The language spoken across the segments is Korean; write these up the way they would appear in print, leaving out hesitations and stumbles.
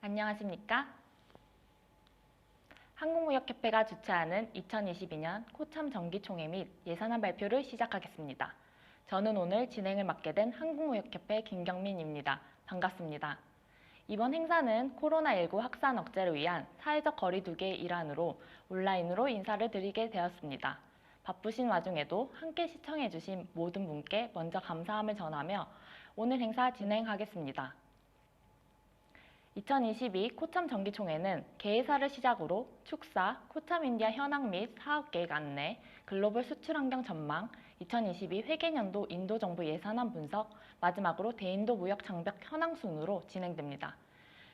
안녕하십니까? 한국무역협회가 주최하는 2022년 코참 정기총회 및 예산안 발표를 시작하겠습니다. 저는 오늘 진행을 맡게 된 한국무역협회 김경민입니다. 반갑습니다. 이번 행사는 코로나19 확산 억제를 위한 사회적 거리 두기의 일환으로 온라인으로 인사를 드리게 되었습니다. 바쁘신 와중에도 함께 시청해주신 모든 분께 먼저 감사함을 전하며 오늘 행사 진행하겠습니다. 2022 코참 정기총회는 개회사를 시작으로 축사, 코참 인디아 현황 및 사업계획 안내, 글로벌 수출 환경 전망, 2022 회계년도 인도 정부 예산안 분석, 마지막으로 대인도 무역 장벽 현황 순으로 진행됩니다.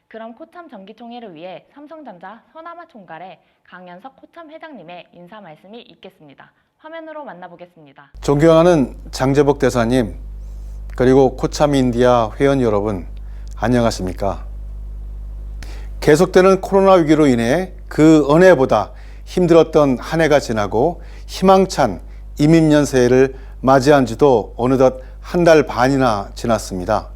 그럼 코참 정기총회를 위해 삼성전자 서남아 총괄의 강현석 코참 회장님의 인사 말씀이 있겠습니다. 화면으로 만나보겠습니다. 존경하는 장재복 대사님, 그리고 코참 인디아 회원 여러분, 안녕하십니까? 계속되는 코로나 위기로 인해 그 어느 해보다 힘들었던 한 해가 지나고 희망찬 이민년 새해를 맞이한 지도 어느덧 한 달 반이나 지났습니다.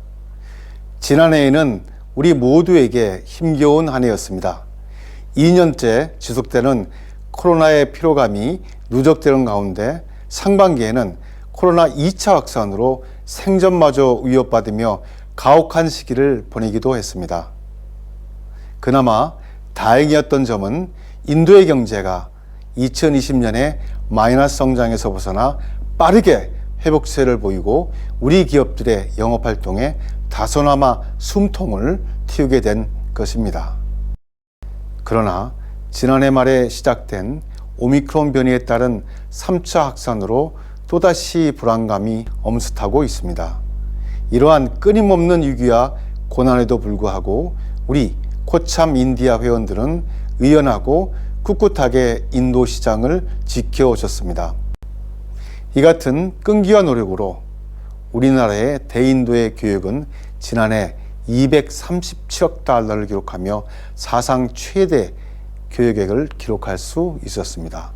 지난해에는 우리 모두에게 힘겨운 한 해였습니다. 2년째 지속되는 코로나의 피로감이 누적되는 가운데 상반기에는 코로나 2차 확산으로 생존마저 위협받으며 가혹한 시기를 보내기도 했습니다. 그나마 다행이었던 점은 인도의 경제가 2020년에 마이너스 성장에서 벗어나 빠르게 회복세를 보이고 우리 기업들의 영업활동에 다소나마 숨통을 틔우게 된 것입니다. 그러나 지난해 말에 시작된 오미크론 변이에 따른 3차 확산으로 또다시 불안감이 엄습하고 있습니다. 이러한 끊임없는 위기와 고난에도 불구하고 우리 코참 인디아 회원들은 의연하고 꿋꿋하게 인도 시장을 지켜오셨습니다. 이 같은 끈기와 노력으로 우리나라의 대인도의 교역은 지난해 237억 달러를 기록하며 사상 최대 교역액을 기록할 수 있었습니다.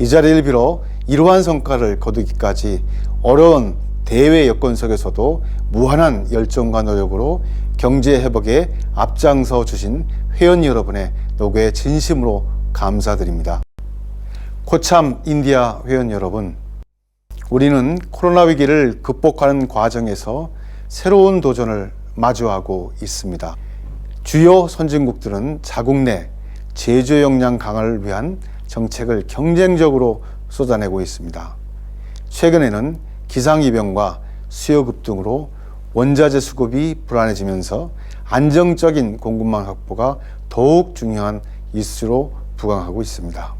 이 자리를 빌어 이러한 성과를 거두기까지 어려운 대외 여건 속에서도 무한한 열정과 노력으로 경제 회복에 앞장서 주신 회원 여러분의 노고에 진심으로 감사드립니다. 코참 인디아 회원 여러분, 우리는 코로나 위기를 극복하는 과정에서 새로운 도전을 마주하고 있습니다. 주요 선진국들은 자국 내 제조 역량 강화를 위한 정책을 경쟁적으로 쏟아내고 있습니다. 최근에는 기상이변과 수요 급등으로 원자재 수급이 불안해지면서 안정적인 공급망 확보가 더욱 중요한 이슈로 부각하고 있습니다.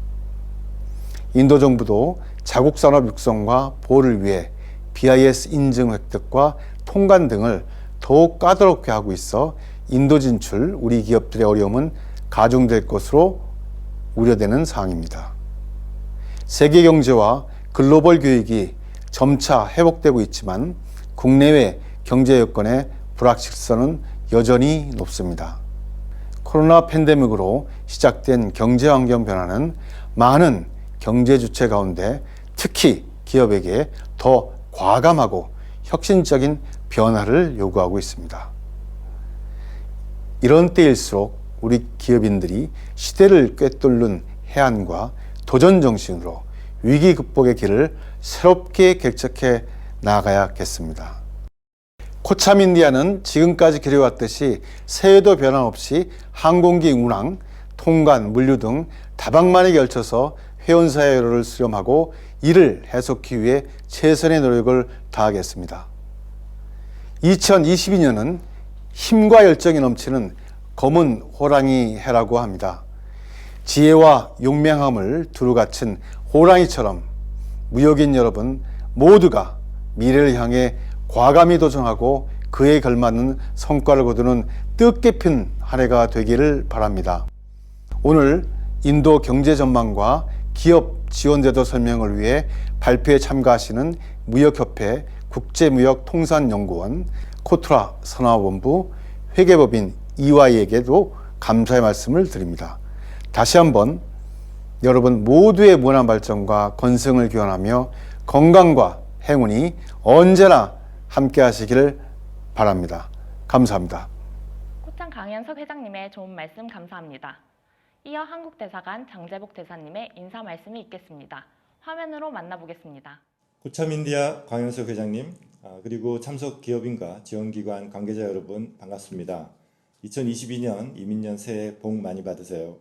인도 정부도 자국 산업 육성과 보호를 위해 BIS 인증 획득과 통관 등을 더욱 까다롭게 하고 있어 인도 진출 우리 기업들의 어려움은 가중될 것으로 우려되는 사항입니다. 세계 경제와 글로벌 교역이 점차 회복되고 있지만 국내외 경제 여건의 불확실성은 여전히 높습니다. 코로나 팬데믹으로 시작된 경제 환경 변화는 많은 경제 주체 가운데 특히 기업에게 더 과감하고 혁신적인 변화를 요구하고 있습니다. 이런 때일수록 우리 기업인들이 시대를 꿰뚫는 해안과 도전 정신으로 위기 극복의 길을 새롭게 개척해 나가야겠습니다. 코참 인디아는 지금까지 기려왔듯이 새해도 변함없이 항공기 운항, 통관, 물류 등 다방면에 걸쳐서 회원사의 여로를 수렴하고 이를 해소하기 위해 최선의 노력을 다하겠습니다. 2022년은 힘과 열정이 넘치는 검은 호랑이 해라고 합니다. 지혜와 용맹함을 두루 갖춘 호랑이처럼 무역인 여러분 모두가 미래를 향해 과감히 도전하고 그에 걸맞는 성과를 거두는 뜻깊은 한 해가 되기를 바랍니다. 오늘 인도 경제 전망과 기업 지원제도 설명을 위해 발표에 참가하시는 무역협회 국제무역통산연구원 코트라 선화본부 회계법인 EY에게도 감사의 말씀을 드립니다. 다시 한번 여러분 모두의 무한한 발전과 건승을 기원하며 건강과 행운이 언제나 함께 하시기를 바랍니다. 감사합니다. 코참 강현석 회장님의 좋은 말씀 감사합니다. 이어 한국대사관 장재복 대사님의 인사 말씀이 있겠습니다. 화면으로 만나보겠습니다. 고참인디아 강현석 회장님, 그리고 참석 기업인과 지원기관 관계자 여러분 반갑습니다. 2022년 이민년 새해 복 많이 받으세요.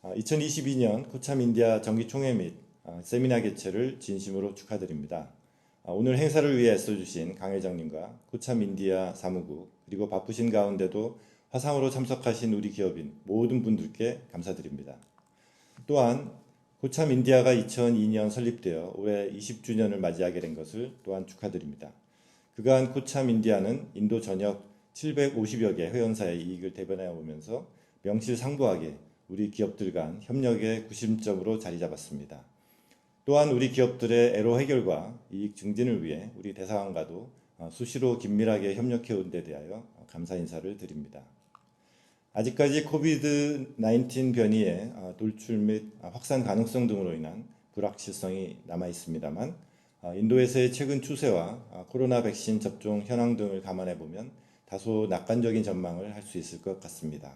2022년 고참인디아 정기총회 및 세미나 개최를 진심으로 축하드립니다. 오늘 행사를 위해 애써주신 강 회장님과 고참인디아 사무국 그리고 바쁘신 가운데도 화상으로 참석하신 우리 기업인 모든 분들께 감사드립니다. 또한 고참인디아가 2002년 설립되어 올해 20주년을 맞이하게 된 것을 또한 축하드립니다. 그간 고참인디아는 인도 전역 750여 개 회원사의 이익을 대변해 오면서 명실상부하게 우리 기업들 간 협력의 구심점으로 자리 잡았습니다. 또한 우리 기업들의 애로 해결과 이익 증진을 위해 우리 대사관과도 수시로 긴밀하게 협력해 온 데 대하여 감사 인사를 드립니다. 아직까지 코비드-19 변이의 돌출 및 확산 가능성 등으로 인한 불확실성이 남아 있습니다만 인도에서의 최근 추세와 코로나 백신 접종 현황 등을 감안해 보면 다소 낙관적인 전망을 할 수 있을 것 같습니다.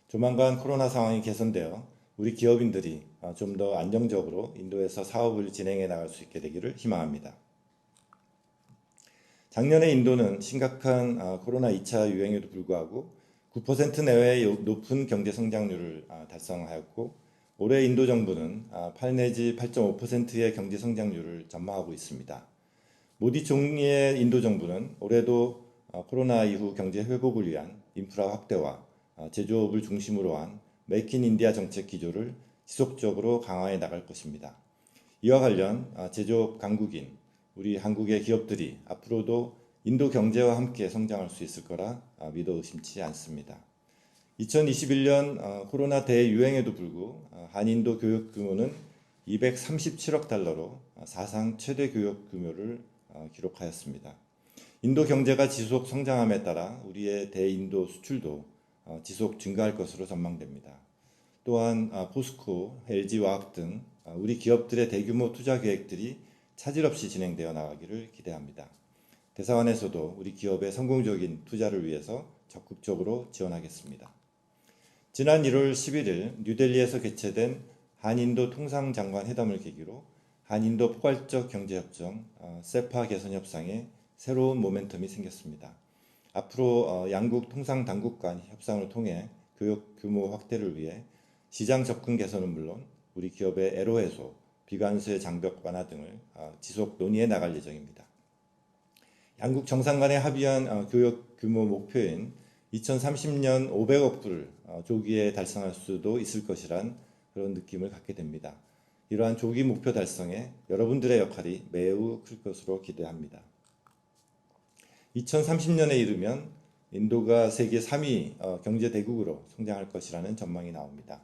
조만간 코로나 상황이 개선되어 우리 기업인들이 좀 더 안정적으로 인도에서 사업을 진행해 나갈 수 있게 되기를 희망합니다. 작년에 인도는 심각한 코로나 2차 유행에도 불구하고 9% 내외의 높은 경제 성장률을 달성하였고 올해 인도 정부는 8 내지 8.5%의 경제 성장률을 전망하고 있습니다. 모디 총리의 인도 정부는 올해도 코로나 이후 경제 회복을 위한 인프라 확대와 제조업을 중심으로 한 메이크 인 인디아 정책 기조를 지속적으로 강화해 나갈 것입니다. 이와 관련 제조업 강국인 우리 한국의 기업들이 앞으로도 인도 경제와 함께 성장할 수 있을 거라 믿어 의심치 않습니다. 2021년 코로나 대유행에도 불구 한인도 교육 규모는 237억 달러로 사상 최대 교육 규모를 기록하였습니다. 인도 경제가 지속 성장함에 따라 우리의 대인도 수출도 지속 증가할 것으로 전망됩니다. 또한 포스코, LG화학 등 우리 기업들의 대규모 투자 계획들이 차질 없이 진행되어 나가기를 기대합니다. 대사관에서도 우리 기업의 성공적인 투자를 위해서 적극적으로 지원하겠습니다. 지난 1월 11일 뉴델리에서 개최된 한인도 통상장관 회담을 계기로 한인도 포괄적 경제협정 세파 개선 협상에 새로운 모멘텀이 생겼습니다. 앞으로 양국 통상당국 간 협상을 통해 교육 규모 확대를 위해 시장 접근 개선은 물론 우리 기업의 애로 해소, 비관세 장벽 완화 등을 지속 논의해 나갈 예정입니다. 양국 정상 간에 합의한 교역 규모 목표인 2030년 500억 불을 조기에 달성할 수도 있을 것이란 그런 느낌을 갖게 됩니다. 이러한 조기 목표 달성에 여러분들의 역할이 매우 클 것으로 기대합니다. 2030년에 이르면 인도가 세계 3위 경제 대국으로 성장할 것이라는 전망이 나옵니다.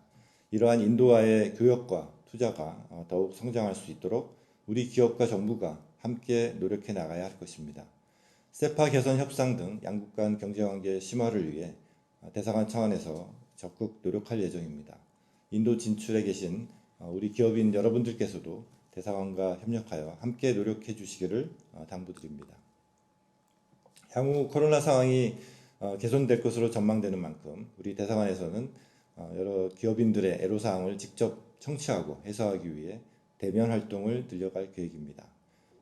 이러한 인도와의 교역과 투자가 더욱 성장할 수 있도록 우리 기업과 정부가 함께 노력해 나가야 할 것입니다. 세파 개선 협상 등 양국 간 경제관계 심화를 위해 대사관 차원에서 적극 노력할 예정입니다. 인도 진출에 계신 우리 기업인 여러분들께서도 대사관과 협력하여 함께 노력해 주시기를 당부드립니다. 향후 코로나 상황이 개선될 것으로 전망되는 만큼 우리 대사관에서는 여러 기업인들의 애로사항을 직접 청취하고 해소하기 위해 대면 활동을 늘려갈 계획입니다.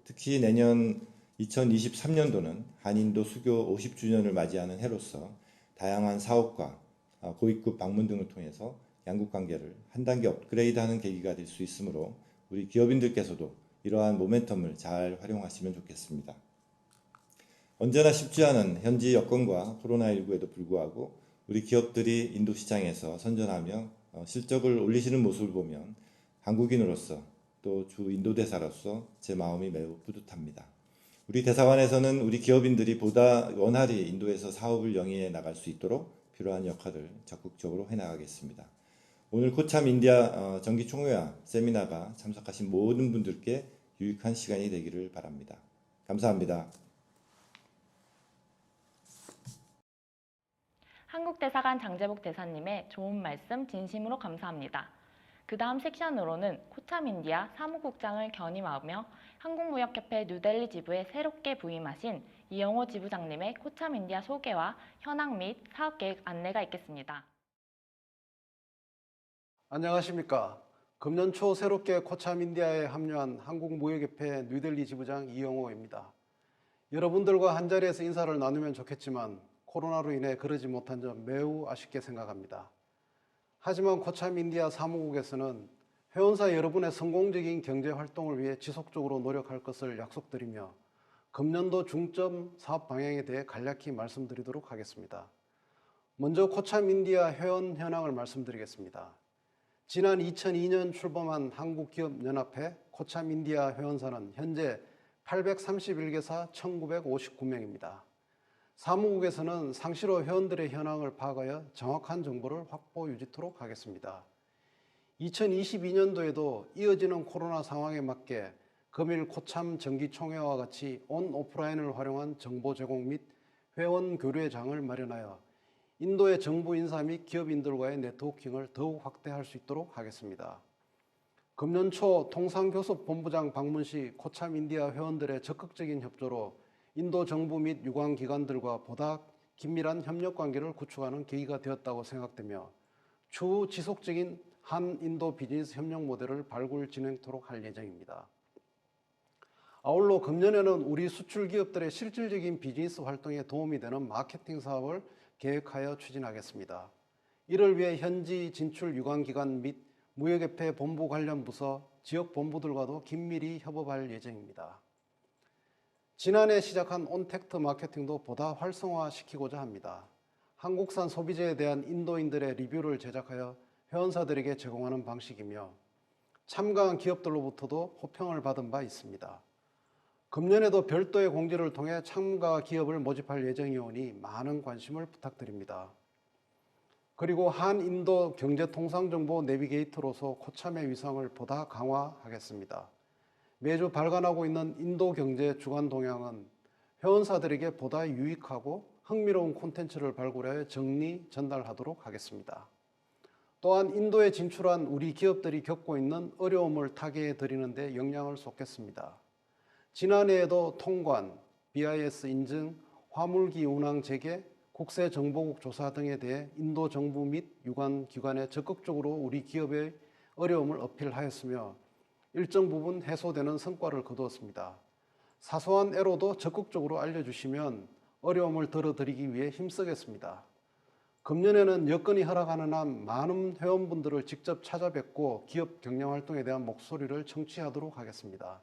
특히 내년 2023년도는 한인도 수교 50주년을 맞이하는 해로서 다양한 사업과 고위급 방문 등을 통해서 양국 관계를 한 단계 업그레이드하는 계기가 될 수 있으므로 우리 기업인들께서도 이러한 모멘텀을 잘 활용하시면 좋겠습니다. 언제나 쉽지 않은 현지 여건과 코로나19에도 불구하고 우리 기업들이 인도 시장에서 선전하며 실적을 올리시는 모습을 보면 한국인으로서 또 주 인도대사로서 제 마음이 매우 뿌듯합니다. 우리 대사관에서는 우리 기업인들이 보다 원활히 인도에서 사업을 영위해 나갈 수 있도록 필요한 역할을 적극적으로 해나가겠습니다. 오늘 고참 인디아 정기총회와 세미나가 참석하신 모든 분들께 유익한 시간이 되기를 바랍니다. 감사합니다. 한국대사관 장재복 대사님의 좋은 말씀 진심으로 감사합니다. 그 다음 섹션으로는 코참인디아 사무국장을 견임하며 한국무역협회 뉴델리 지부에 새롭게 부임하신 이영호 지부장님의 코참 인디아 소개와 현황 및 사업 계획 안내가 있겠습니다. 안녕하십니까. 금년 초 새롭게 코참 인디아에 합류한 한국무역협회 뉴델리 지부장 이영호입니다. 여러분들과 한자리에서 인사를 나누면 좋겠지만 코로나로 인해 그러지 못한 점 매우 아쉽게 생각합니다. 하지만 코참 인디아 사무국에서는 회원사 여러분의 성공적인 경제 활동을 위해 지속적으로 노력할 것을 약속드리며 금년도 중점 사업 방향에 대해 간략히 말씀드리도록 하겠습니다. 먼저 코참 인디아 회원 현황을 말씀드리겠습니다. 지난 2002년 출범한 한국기업연합회 코참 인디아 회원사는 현재 831개사 1959명입니다. 사무국에서는 상시로 회원들의 현황을 파악하여 정확한 정보를 확보 유지토록 하겠습니다. 2022년도에도 이어지는 코로나 상황에 맞게 금일 코참 정기총회와 같이 온 오프라인을 활용한 정보 제공 및 회원 교류의 장을 마련하여 인도의 정부 인사 및 기업인들과의 네트워킹을 더욱 확대할 수 있도록 하겠습니다. 금년 초 통상교섭본부장 방문 시 코참 인디아 회원들의 적극적인 협조로 인도 정부 및 유관기관들과 보다 긴밀한 협력 관계를 구축하는 계기가 되었다고 생각되며 추후 지속적인 한인도 비즈니스 협력 모델을 발굴 진행토록 할 예정입니다. 아울러 금년에는 우리 수출 기업들의 실질적인 비즈니스 활동에 도움이 되는 마케팅 사업을 계획하여 추진하겠습니다. 이를 위해 현지 진출 유관기관 및 무역협회 본부 관련 부서, 지역 본부들과도 긴밀히 협업할 예정입니다. 지난해 시작한 온택트 마케팅도 보다 활성화시키고자 합니다. 한국산 소비재에 대한 인도인들의 리뷰를 제작하여 회원사들에게 제공하는 방식이며 참가한 기업들로부터도 호평을 받은 바 있습니다. 금년에도 별도의 공지를 통해 참가 기업을 모집할 예정이오니 많은 관심을 부탁드립니다. 그리고 한인도 경제통상정보 내비게이터로서 코참의 위상을 보다 강화하겠습니다. 매주 발간하고 있는 인도 경제 주간 동향은 회원사들에게 보다 유익하고 흥미로운 콘텐츠를 발굴하여 정리, 전달하도록 하겠습니다. 또한 인도에 진출한 우리 기업들이 겪고 있는 어려움을 타개해 드리는 데 역량을 쏟겠습니다. 지난해에도 통관, BIS 인증, 화물기 운항 재개, 국세정보국 조사 등에 대해 인도 정부 및 유관 기관에 적극적으로 우리 기업의 어려움을 어필하였으며 일정 부분 해소되는 성과를 거두었습니다. 사소한 애로도 적극적으로 알려주시면 어려움을 덜어드리기 위해 힘쓰겠습니다. 금년에는 여건이 허락하는 한 많은 회원분들을 직접 찾아뵙고 기업 경영 활동에 대한 목소리를 청취하도록 하겠습니다.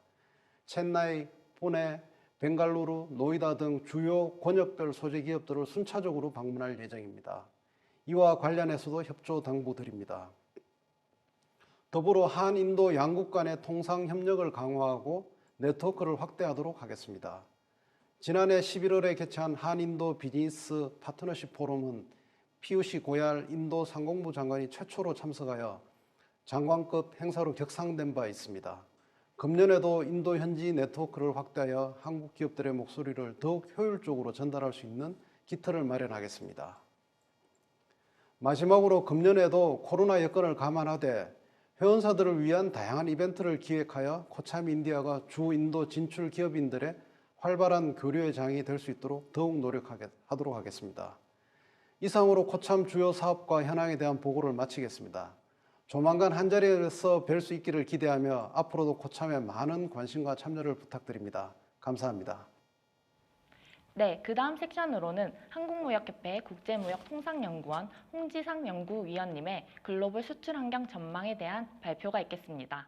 첸나이, 푸네, 벵갈루루, 노이다 등 주요 권역별 소재 기업들을 순차적으로 방문할 예정입니다. 이와 관련해서도 협조 당부드립니다. 더불어 한인도 양국 간의 통상 협력을 강화하고 네트워크를 확대하도록 하겠습니다. 지난해 11월에 개최한 한인도 비즈니스 파트너십 포럼은 피우시 고얄 인도 상공부 장관이 최초로 참석하여 장관급 행사로 격상된 바 있습니다. 금년에도 인도 현지 네트워크를 확대하여 한국 기업들의 목소리를 더욱 효율적으로 전달할 수 있는 기틀을 마련하겠습니다. 마지막으로 금년에도 코로나 여건을 감안하되 회원사들을 위한 다양한 이벤트를 기획하여 코참 인디아가 주 인도 진출 기업인들의 활발한 교류의 장이 될 수 있도록 더욱 노력하도록 하겠습니다. 이상으로 코참 주요 사업과 현황에 대한 보고를 마치겠습니다. 조만간 한자리에서 뵐 수 있기를 기대하며 앞으로도 코참에 많은 관심과 참여를 부탁드립니다. 감사합니다. 네, 그 다음 섹션으로는 한국무역협회 국제무역통상연구원 홍지상 연구위원님의 글로벌 수출 환경 전망에 대한 발표가 있겠습니다.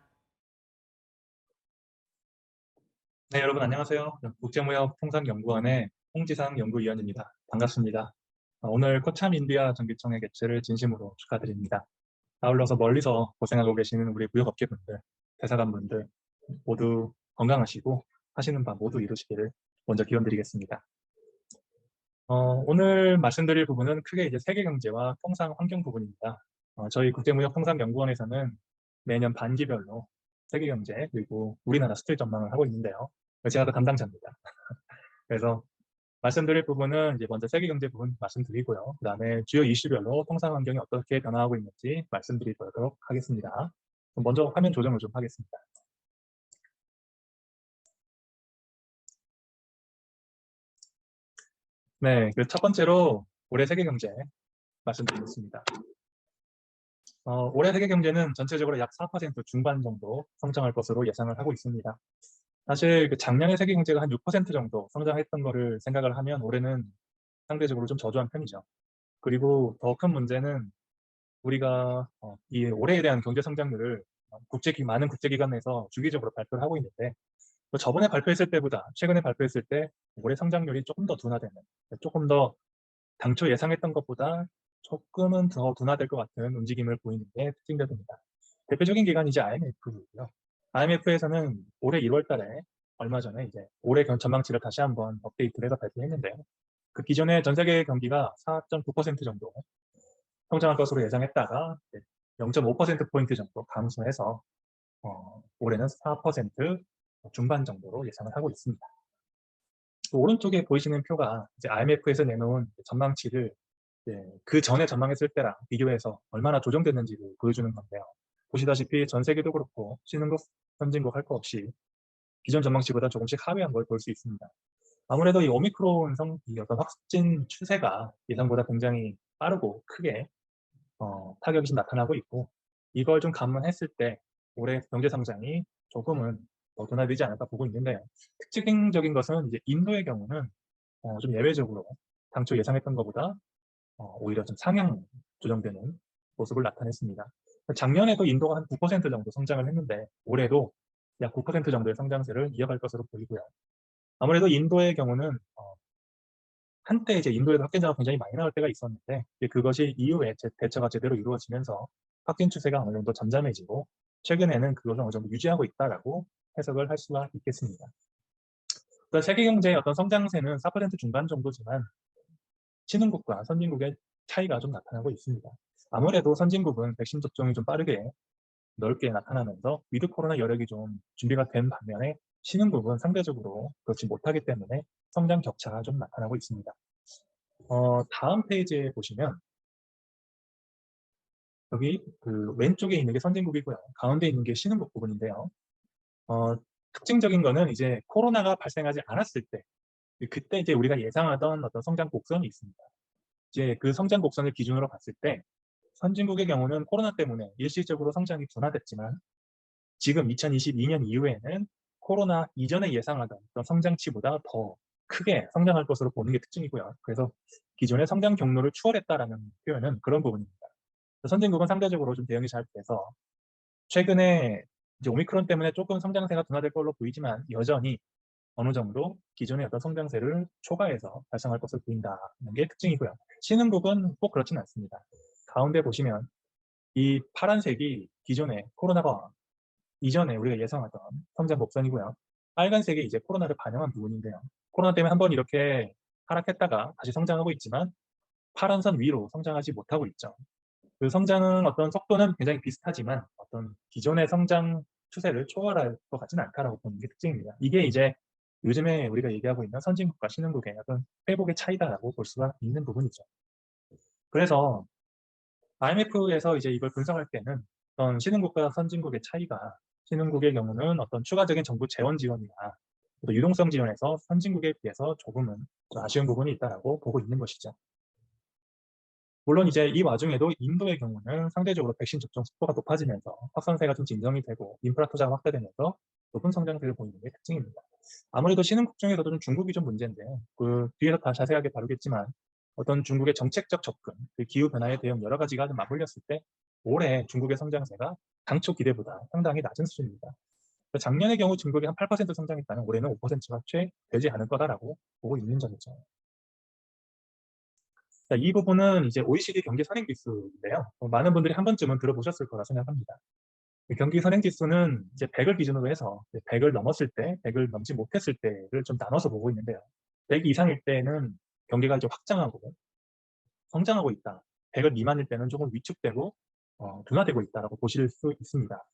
네, 여러분 안녕하세요. 국제무역통상연구원의 홍지상 연구위원입니다. 반갑습니다. 오늘 코참 인디아 정기총회 개최를 진심으로 축하드립니다. 아울러서 멀리서 고생하고 계시는 우리 무역업계분들, 대사관분들 모두 건강하시고 하시는 바 모두 이루시기를 먼저 기원드리겠습니다. 오늘 말씀드릴 부분은 크게 이제 세계경제와 통상환경 부분입니다. 저희 국제무역통상연구원에서는 매년 반기별로 세계경제 그리고 우리나라 수출 전망을 하고 있는데요. 제가 그 담당자입니다. 그래서 말씀드릴 부분은 이제 먼저 세계경제 부분 말씀드리고요. 그 다음에 주요 이슈별로 통상환경이 어떻게 변화하고 있는지 말씀드리도록 하겠습니다. 먼저 화면 조정을 좀 하겠습니다. 네, 그 첫 번째로 올해 세계 경제 말씀드리겠습니다. 올해 세계 경제는 전체적으로 약 4% 중반 정도 성장할 것으로 예상을 하고 있습니다. 사실 그 작년에 세계 경제가 한 6% 정도 성장했던 거를 생각을 하면 올해는 상대적으로 좀 저조한 편이죠. 그리고 더 큰 문제는 우리가 이 올해에 대한 경제 성장률을 많은 국제기관에서 주기적으로 발표를 하고 있는데 뭐 저번에 발표했을 때보다 최근에 발표했을 때 올해 성장률이 조금 더 둔화되는, 조금 더 당초 예상했던 것보다 조금은 더 둔화될 것 같은 움직임을 보이는 게 특징적입니다. 대표적인 기관이 이제 IMF고요. IMF에서는 올해 1월 달에 얼마 전에 이제 올해 전망치를 다시 한번 업데이트를 해서 발표했는데요. 그 기존에 전 세계 경기가 4.9% 정도 성장할 것으로 예상했다가 0.5%포인트 정도 감소해서 올해는 4% 중반 정도로 예상을 하고 있습니다. 그 오른쪽에 보이시는 표가 이제 IMF에서 내놓은 전망치를 그 전에 전망했을 때랑 비교해서 얼마나 조정됐는지를 보여주는 건데요. 보시다시피 전 세계도 그렇고 신흥국, 선진국 할 거 없이 기존 전망치보다 조금씩 하회한 걸 볼 수 있습니다. 아무래도 이 오미크론 이 어떤 확진 추세가 예상보다 굉장히 빠르고 크게 타격이 좀 나타나고 있고 이걸 좀 감안했을 때 올해 경제 성장이 조금은 더 둔화되지 않을까 보고 있는데요. 특징적인 것은 이제 인도의 경우는 좀 예외적으로 당초 예상했던 것보다 오히려 좀 상향 조정되는 모습을 나타냈습니다. 작년에도 인도가 한 9% 정도 성장을 했는데 올해도 약 9% 정도의 성장세를 이어갈 것으로 보이고요. 아무래도 인도의 경우는 한때 이제 인도에도 확진자가 굉장히 많이 나올 때가 있었는데 그것이 이후에 대처가 제대로 이루어지면서 확진 추세가 어느 정도 잠잠해지고 최근에는 그것을 어느 정도 유지하고 있다라고 해석을 할 수가 있겠습니다. 세계 경제의 어떤 성장세는 4% 중반 정도지만 신흥국과 선진국의 차이가 좀 나타나고 있습니다. 아무래도 선진국은 백신 접종이 좀 빠르게 넓게 나타나면서 위드 코로나 여력이 좀 준비가 된 반면에 신흥국은 상대적으로 그렇지 못하기 때문에 성장 격차가 좀 나타나고 있습니다. 다음 페이지에 보시면 여기 그 왼쪽에 있는 게 선진국이고요. 가운데 있는 게 신흥국 부분인데요. 특징적인 거는 이제 코로나가 발생하지 않았을 때 그때 이제 우리가 예상하던 어떤 성장 곡선이 있습니다. 이제 그 성장 곡선을 기준으로 봤을 때 선진국의 경우는 코로나 때문에 일시적으로 성장이 둔화됐지만 지금 2022년 이후에는 코로나 이전에 예상하던 어떤 성장치보다 더 크게 성장할 것으로 보는 게 특징이고요. 그래서 기존의 성장 경로를 추월했다라는 표현은 그런 부분입니다. 선진국은 상대적으로 좀 대응이 잘 돼서 최근에 이제 오미크론 때문에 조금 성장세가 둔화될 걸로 보이지만 여전히 어느 정도 기존의 어떤 성장세를 초과해서 발생할 것으로 보인다는 게 특징이고요. 신흥국은 꼭 그렇진 않습니다. 가운데 보시면 이 파란색이 기존의 코로나가 이전에 우리가 예상하던 성장 곡선이고요. 빨간색이 이제 코로나를 반영한 부분인데요. 코로나 때문에 한번 이렇게 하락했다가 다시 성장하고 있지만 파란 선 위로 성장하지 못하고 있죠. 그 성장은 어떤 속도는 굉장히 비슷하지만 어떤 기존의 성장 추세를 초월할 것 같지는 않다라고 보는 게 특징입니다. 이게 이제 요즘에 우리가 얘기하고 있는 선진국과 신흥국의 어떤 회복의 차이다라고 볼 수가 있는 부분이죠. 그래서 IMF에서 이제 이걸 분석할 때는 어떤 신흥국과 선진국의 차이가 신흥국의 경우는 어떤 추가적인 정부 재원 지원이나 또 유동성 지원에서 선진국에 비해서 조금은 좀 아쉬운 부분이 있다라고 보고 있는 것이죠. 물론 이제 이 와중에도 인도의 경우는 상대적으로 백신 접종 속도가 높아지면서 확산세가 좀 진정이 되고 인프라 투자가 확대되면서 높은 성장세를 보이는 게 특징입니다. 아무래도 신흥국 중에서도 좀 중국이 좀 문제인데요. 그 뒤에서 다 자세하게 다루겠지만 어떤 중국의 정책적 접근, 그 기후변화에 대응 여러 가지가 좀 맞물렸을 때 올해 중국의 성장세가 당초 기대보다 상당히 낮은 수준입니다. 작년의 경우 중국이 한 8% 성장했다면 올해는 5%가 채 되지 않을 거다라고 보고 있는 점이죠. 자, 이 부분은 이제 OECD 경기 선행지수인데요. 많은 분들이 한 번쯤은 들어보셨을 거라 생각합니다. 경기 선행지수는 이제 100을 기준으로 해서 100을 넘었을 때, 100을 넘지 못했을 때를 좀 나눠서 보고 있는데요. 100 이상일 때는 경기가 이제 확장하고 성장하고 있다. 100을 미만일 때는 조금 위축되고 둔화되고 있다라고 보실 수 있습니다.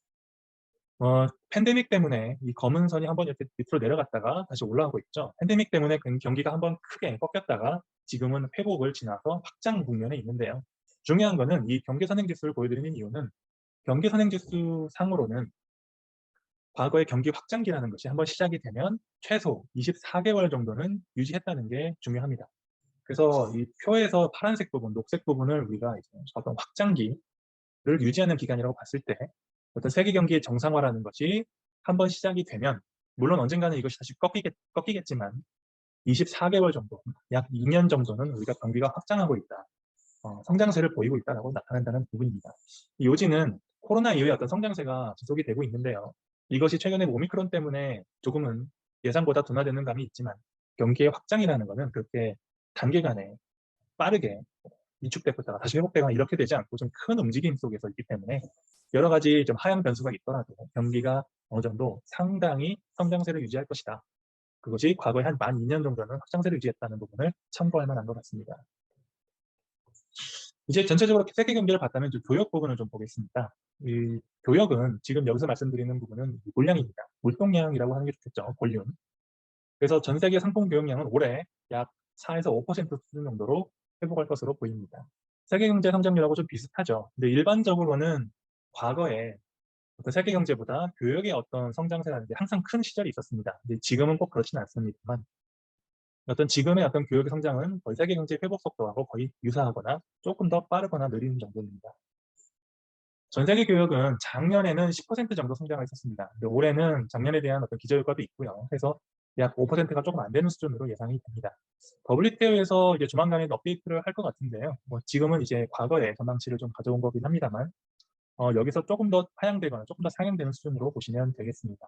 팬데믹 때문에 이 검은 선이 한번 이렇게 밑으로 내려갔다가 다시 올라가고 있죠. 팬데믹 때문에 경기가 한번 크게 꺾였다가 지금은 회복을 지나서 확장 국면에 있는데요. 중요한 거는 이 경기 선행지수를 보여드리는 이유는 경기 선행지수 상으로는 과거의 경기 확장기라는 것이 한번 시작이 되면 최소 24개월 정도는 유지했다는 게 중요합니다. 그래서 이 표에서 파란색 부분, 녹색 부분을 우리가 이제 어떤 확장기를 유지하는 기간이라고 봤을 때 어떤 세계 경기의 정상화라는 것이 한번 시작이 되면 물론 언젠가는 이것이 다시 꺾이겠지만 24개월 정도, 약 2년 정도는 우리가 경기가 확장하고 있다. 성장세를 보이고 있다고 나타난다는 부분입니다. 이 요지는 코로나 이후에 어떤 성장세가 지속이 되고 있는데요. 이것이 최근에 오미크론 때문에 조금은 예상보다 둔화되는 감이 있지만 경기의 확장이라는 것은 그렇게 단기간에 빠르게 위축됐다가 다시 회복되거나 이렇게 되지 않고 좀 큰 움직임 속에서 있기 때문에 여러 가지 좀 하향 변수가 있더라도 경기가 어느 정도 상당히 성장세를 유지할 것이다. 그것이 과거에 한 만 2년 정도는 확장세를 유지했다는 부분을 참고할 만한 것 같습니다. 이제 전체적으로 세계 경기를 봤다면 이제 교역 부분을 좀 보겠습니다. 이 교역은 지금 여기서 말씀드리는 부분은 물량입니다. 물동량이라고 하는 게 좋겠죠. 볼륨. 그래서 전 세계 상품 교역량은 올해 약 4에서 5% 수준 정도로 회복할 것으로 보입니다. 세계 경제 성장률하고 좀 비슷하죠. 근데 일반적으로는 과거에 어떤 세계 경제보다 교역의 어떤 성장세라는 게 항상 큰 시절이 있었습니다. 근데 지금은 꼭 그렇지는 않습니다만 어떤 지금의 어떤 교역의 성장은 거의 세계 경제 회복 속도하고 거의 유사하거나 조금 더 빠르거나 느린 정도입니다. 전 세계 교역은 작년에는 10% 정도 성장을 했었습니다. 근데 올해는 작년에 대한 어떤 기저효과도 있고요. 해서 약 5%가 조금 안 되는 수준으로 예상이 됩니다. WTO에서 이제 조만간에 업데이트를 할 것 같은데요. 뭐 지금은 이제 과거의 전망치를 좀 가져온 거긴 합니다만 여기서 조금 더 하향되거나 조금 더 상향되는 수준으로 보시면 되겠습니다.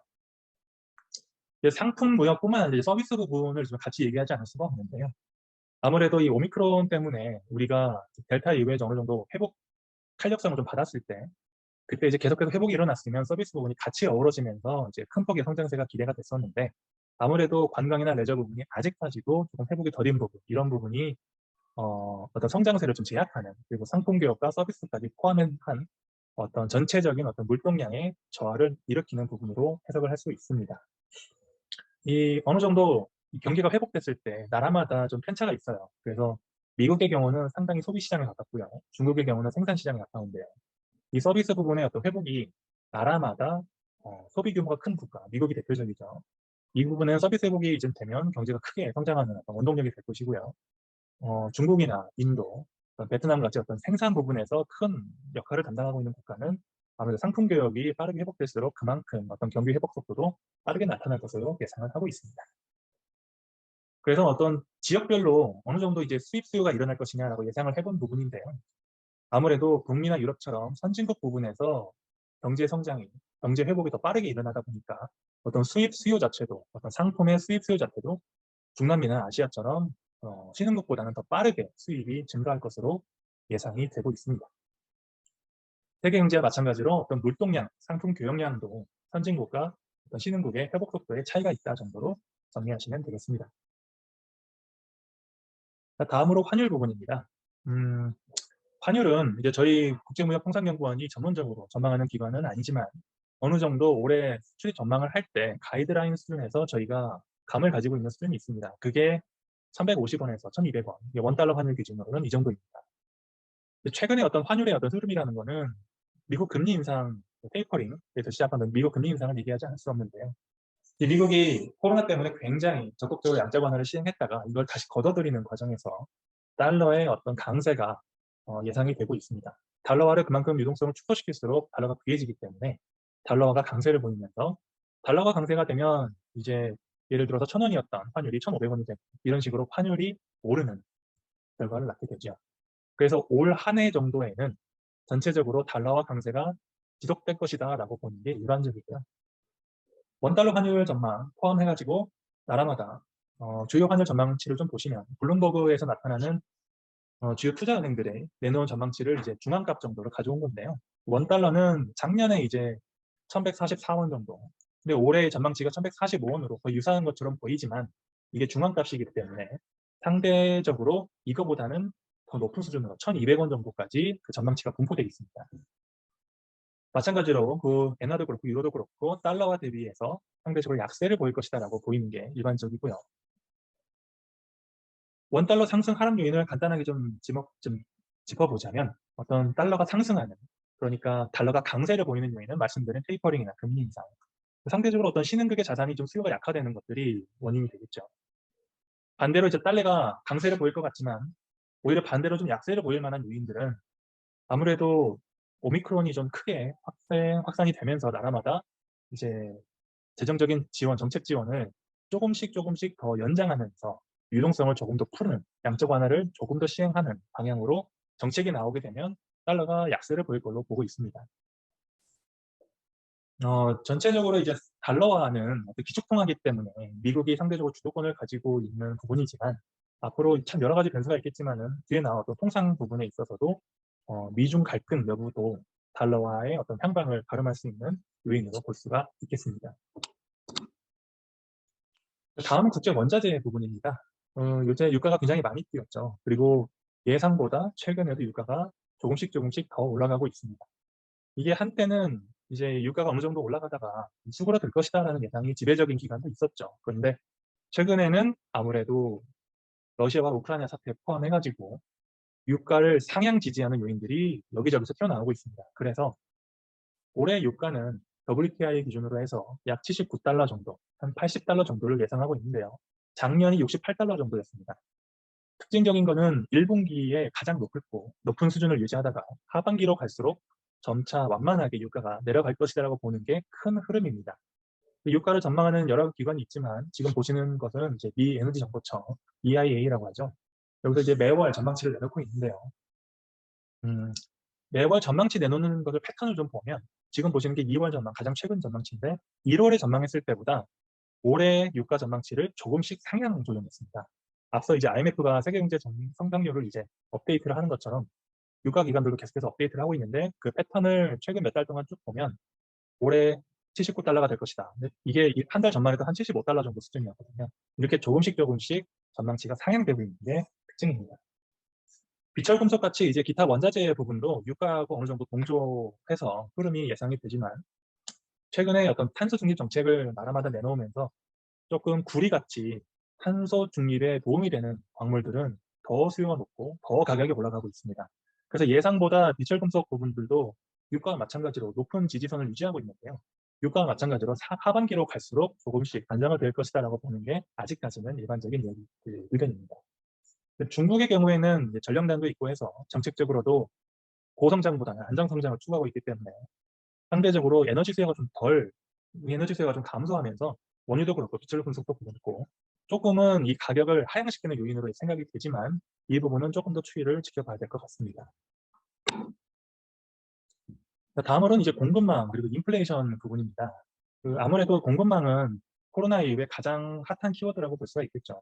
상품 무역뿐만 아니라 서비스 부분을 좀 같이 얘기하지 않을 수가 없는데요. 아무래도 이 오미크론 때문에 우리가 델타 이후에 어느 정도 회복 탄력성을 좀 받았을 때 그때 이제 계속해서 회복이 일어났으면 서비스 부분이 같이 어우러지면서 이제 큰 폭의 성장세가 기대가 됐었는데 아무래도 관광이나 레저 부분이 아직까지도 조금 회복이 더딘 부분, 이런 부분이 어떤 성장세를 좀 제약하는, 그리고 상품 교역과 서비스까지 포함한 어떤 전체적인 어떤 물동량의 저하를 일으키는 부분으로 해석을 할 수 있습니다. 이 어느 정도 이 경기가 회복됐을 때 나라마다 좀 편차가 있어요. 그래서 미국의 경우는 상당히 소비 시장에 가깝고요. 중국의 경우는 생산 시장에 가까운데요. 이 서비스 부분의 어떤 회복이 나라마다 소비 규모가 큰 국가, 미국이 대표적이죠. 이 부분은 서비스 회복이 이제 되면 경제가 크게 성장하는 어떤 원동력이 될 것이고요. 중국이나 인도, 베트남 같이 어떤 생산 부분에서 큰 역할을 담당하고 있는 국가는 아무래도 상품 교역이 빠르게 회복될수록 그만큼 어떤 경기 회복 속도도 빠르게 나타날 것으로 예상을 하고 있습니다. 그래서 어떤 지역별로 어느 정도 이제 수입 수요가 일어날 것이냐라고 예상을 해본 부분인데요. 아무래도 북미나 유럽처럼 선진국 부분에서 경제 성장이, 경제 회복이 더 빠르게 일어나다 보니까 어떤 수입 수요 자체도, 어떤 상품의 수입 수요 자체도 중남미나 아시아처럼 신흥국보다는 더 빠르게 수입이 증가할 것으로 예상이 되고 있습니다. 세계 경제와 마찬가지로 어떤 물동량, 상품 교역량도 선진국과 어떤 신흥국의 회복 속도에 차이가 있다 정도로 정리하시면 되겠습니다. 다음으로 환율 부분입니다. 환율은 이제 저희 국제무역통상연구원이 전문적으로 전망하는 기관은 아니지만 어느 정도 올해 수출입 전망을 할 때 가이드라인 수준에서 저희가 감을 가지고 있는 수준이 있습니다. 그게 1150원에서 1200원, 원달러 환율 기준으로는 이 정도입니다. 최근에 어떤 환율의 어떤 흐름이라는 거는 미국 금리 인상, 테이퍼링에서 시작하는 미국 금리 인상을 얘기하지 않을 수 없는데요. 미국이 코로나 때문에 굉장히 적극적으로 양적 완화를 시행했다가 이걸 다시 걷어들이는 과정에서 달러의 어떤 강세가 예상이 되고 있습니다. 달러화를 그만큼 유동성을 축소시킬수록 달러가 귀해지기 때문에 달러화가 강세를 보이면서 달러가 강세가 되면 이제 예를 들어서 1,000원이었던 환율이 1,500원이 되고 이런 식으로 환율이 오르는 결과를 낳게 되죠. 그래서 올 한 해 정도에는 전체적으로 달러화 강세가 지속될 것이다 라고 보는 게 일반적이고요. 원달러 환율 전망 포함해가지고 나라마다 주요 환율 전망치를 좀 보시면 블룸버그에서 나타나는 주요 투자은행들의 내놓은 전망치를 이제 중앙값 정도로 가져온 건데요. 원달러는 작년에 이제 1144원 정도, 근데 올해의 전망치가 1145원으로 거의 유사한 것처럼 보이지만 이게 중앙값이기 때문에 상대적으로 이거보다는 더 높은 수준으로 1200원 정도까지 그 전망치가 분포되어 있습니다. 마찬가지로 그 엔화도 그렇고 유로도 그렇고 달러와 대비해서 상대적으로 약세를 보일 것이다 라고 보이는 게 일반적이고요. 원달러 상승 하락 요인을 간단하게 좀 짚어보자면 어떤 달러가 상승하는, 그러니까 달러가 강세를 보이는 요인은 말씀드린 테이퍼링이나 금리 인상, 상대적으로 어떤 신흥국의 자산이 좀 수요가 약화되는 것들이 원인이 되겠죠. 반대로 이제 달러가 강세를 보일 것 같지만 오히려 반대로 좀 약세를 보일 만한 요인들은 아무래도 오미크론이 좀 크게 확산이 되면서 나라마다 이제 재정적인 지원, 정책 지원을 조금씩 더 연장하면서 유동성을 조금 더 푸는 양적 완화를 조금 더 시행하는 방향으로 정책이 나오게 되면 달러가 약세를 보일 걸로 보고 있습니다. 전체적으로 이제 달러화는 기축통화이기 때문에 미국이 상대적으로 주도권을 가지고 있는 부분이지만 앞으로 참 여러 가지 변수가 있겠지만은 뒤에 나와도 통상 부분에 있어서도 미중 갈등 여부도 달러화의 어떤 향방을 가름할 수 있는 요인으로 볼 수가 있겠습니다. 다음은 국제 원자재 부분입니다. 요새 유가가 굉장히 많이 뛰었죠. 그리고 예상보다 최근에도 유가가 조금씩 더 올라가고 있습니다. 이게 한때는 이제 유가가 어느 정도 올라가다가 수그러들 것이다라는 예상이 지배적인 기간도 있었죠. 그런데 최근에는 아무래도 러시아와 우크라이나 사태 포함해가지고 유가를 상향 지지하는 요인들이 여기저기서 튀어나오고 있습니다. 그래서 올해 유가는 WTI 기준으로 해서 약 79달러 정도, 한 80달러 정도를 예상하고 있는데요. 작년이 68달러 정도였습니다. 특징적인 거는 1분기에 가장 높은 수준을 유지하다가 하반기로 갈수록 점차 완만하게 유가가 내려갈 것이라고 보는 게 큰 흐름입니다. 유가를 전망하는 여러 기관이 있지만 지금 보시는 것은 이제 미 에너지 정보청 EIA라고 하죠. 여기서 이제 매월 전망치를 내놓고 있는데요. 매월 전망치 내놓는 것을 패턴을 좀 보면 지금 보시는 게 2월 전망, 가장 최근 전망치인데 1월에 전망했을 때보다 올해 유가 전망치를 조금씩 상향 조정했습니다. 앞서 이제 IMF가 세계경제 성장률을 이제 업데이트를 하는 것처럼 유가 기관들도 계속해서 업데이트를 하고 있는데 그 패턴을 최근 몇 달 동안 쭉 보면 올해 79달러가 될 것이다. 근데 이게 한 달 전만 해도 한 75달러 정도 수준이었거든요. 이렇게 조금씩 전망치가 상향되고 있는 게 특징입니다. 비철금속 같이 이제 기타 원자재 부분도 유가하고 어느 정도 동조해서 흐름이 예상이 되지만 최근에 어떤 탄소 중립 정책을 나라마다 내놓으면서 조금 구리같이 탄소 중립에 도움이 되는 광물들은 더 수요가 높고 더 가격이 올라가고 있습니다. 그래서 예상보다 비철금속 부분들도 유가와 마찬가지로 높은 지지선을 유지하고 있는데요. 유가와 마찬가지로 하반기로 갈수록 조금씩 안정화될 것이다라고 보는 게 아직까지는 일반적인 의견입니다. 중국의 경우에는 이제 전령단도 있고 해서 정책적으로도 고성장보다는 안정성장을 추구하고 있기 때문에 상대적으로 에너지 수요가 좀 감소하면서 원유도 그렇고 비철금속도 그렇고 조금은 이 가격을 하향시키는 요인으로 생각이 되지만 이 부분은 조금 더 추이를 지켜봐야 될 것 같습니다. 다음으로는 이제 공급망 그리고 인플레이션 부분입니다. 아무래도 공급망은 코로나 이후에 가장 핫한 키워드라고 볼 수가 있겠죠.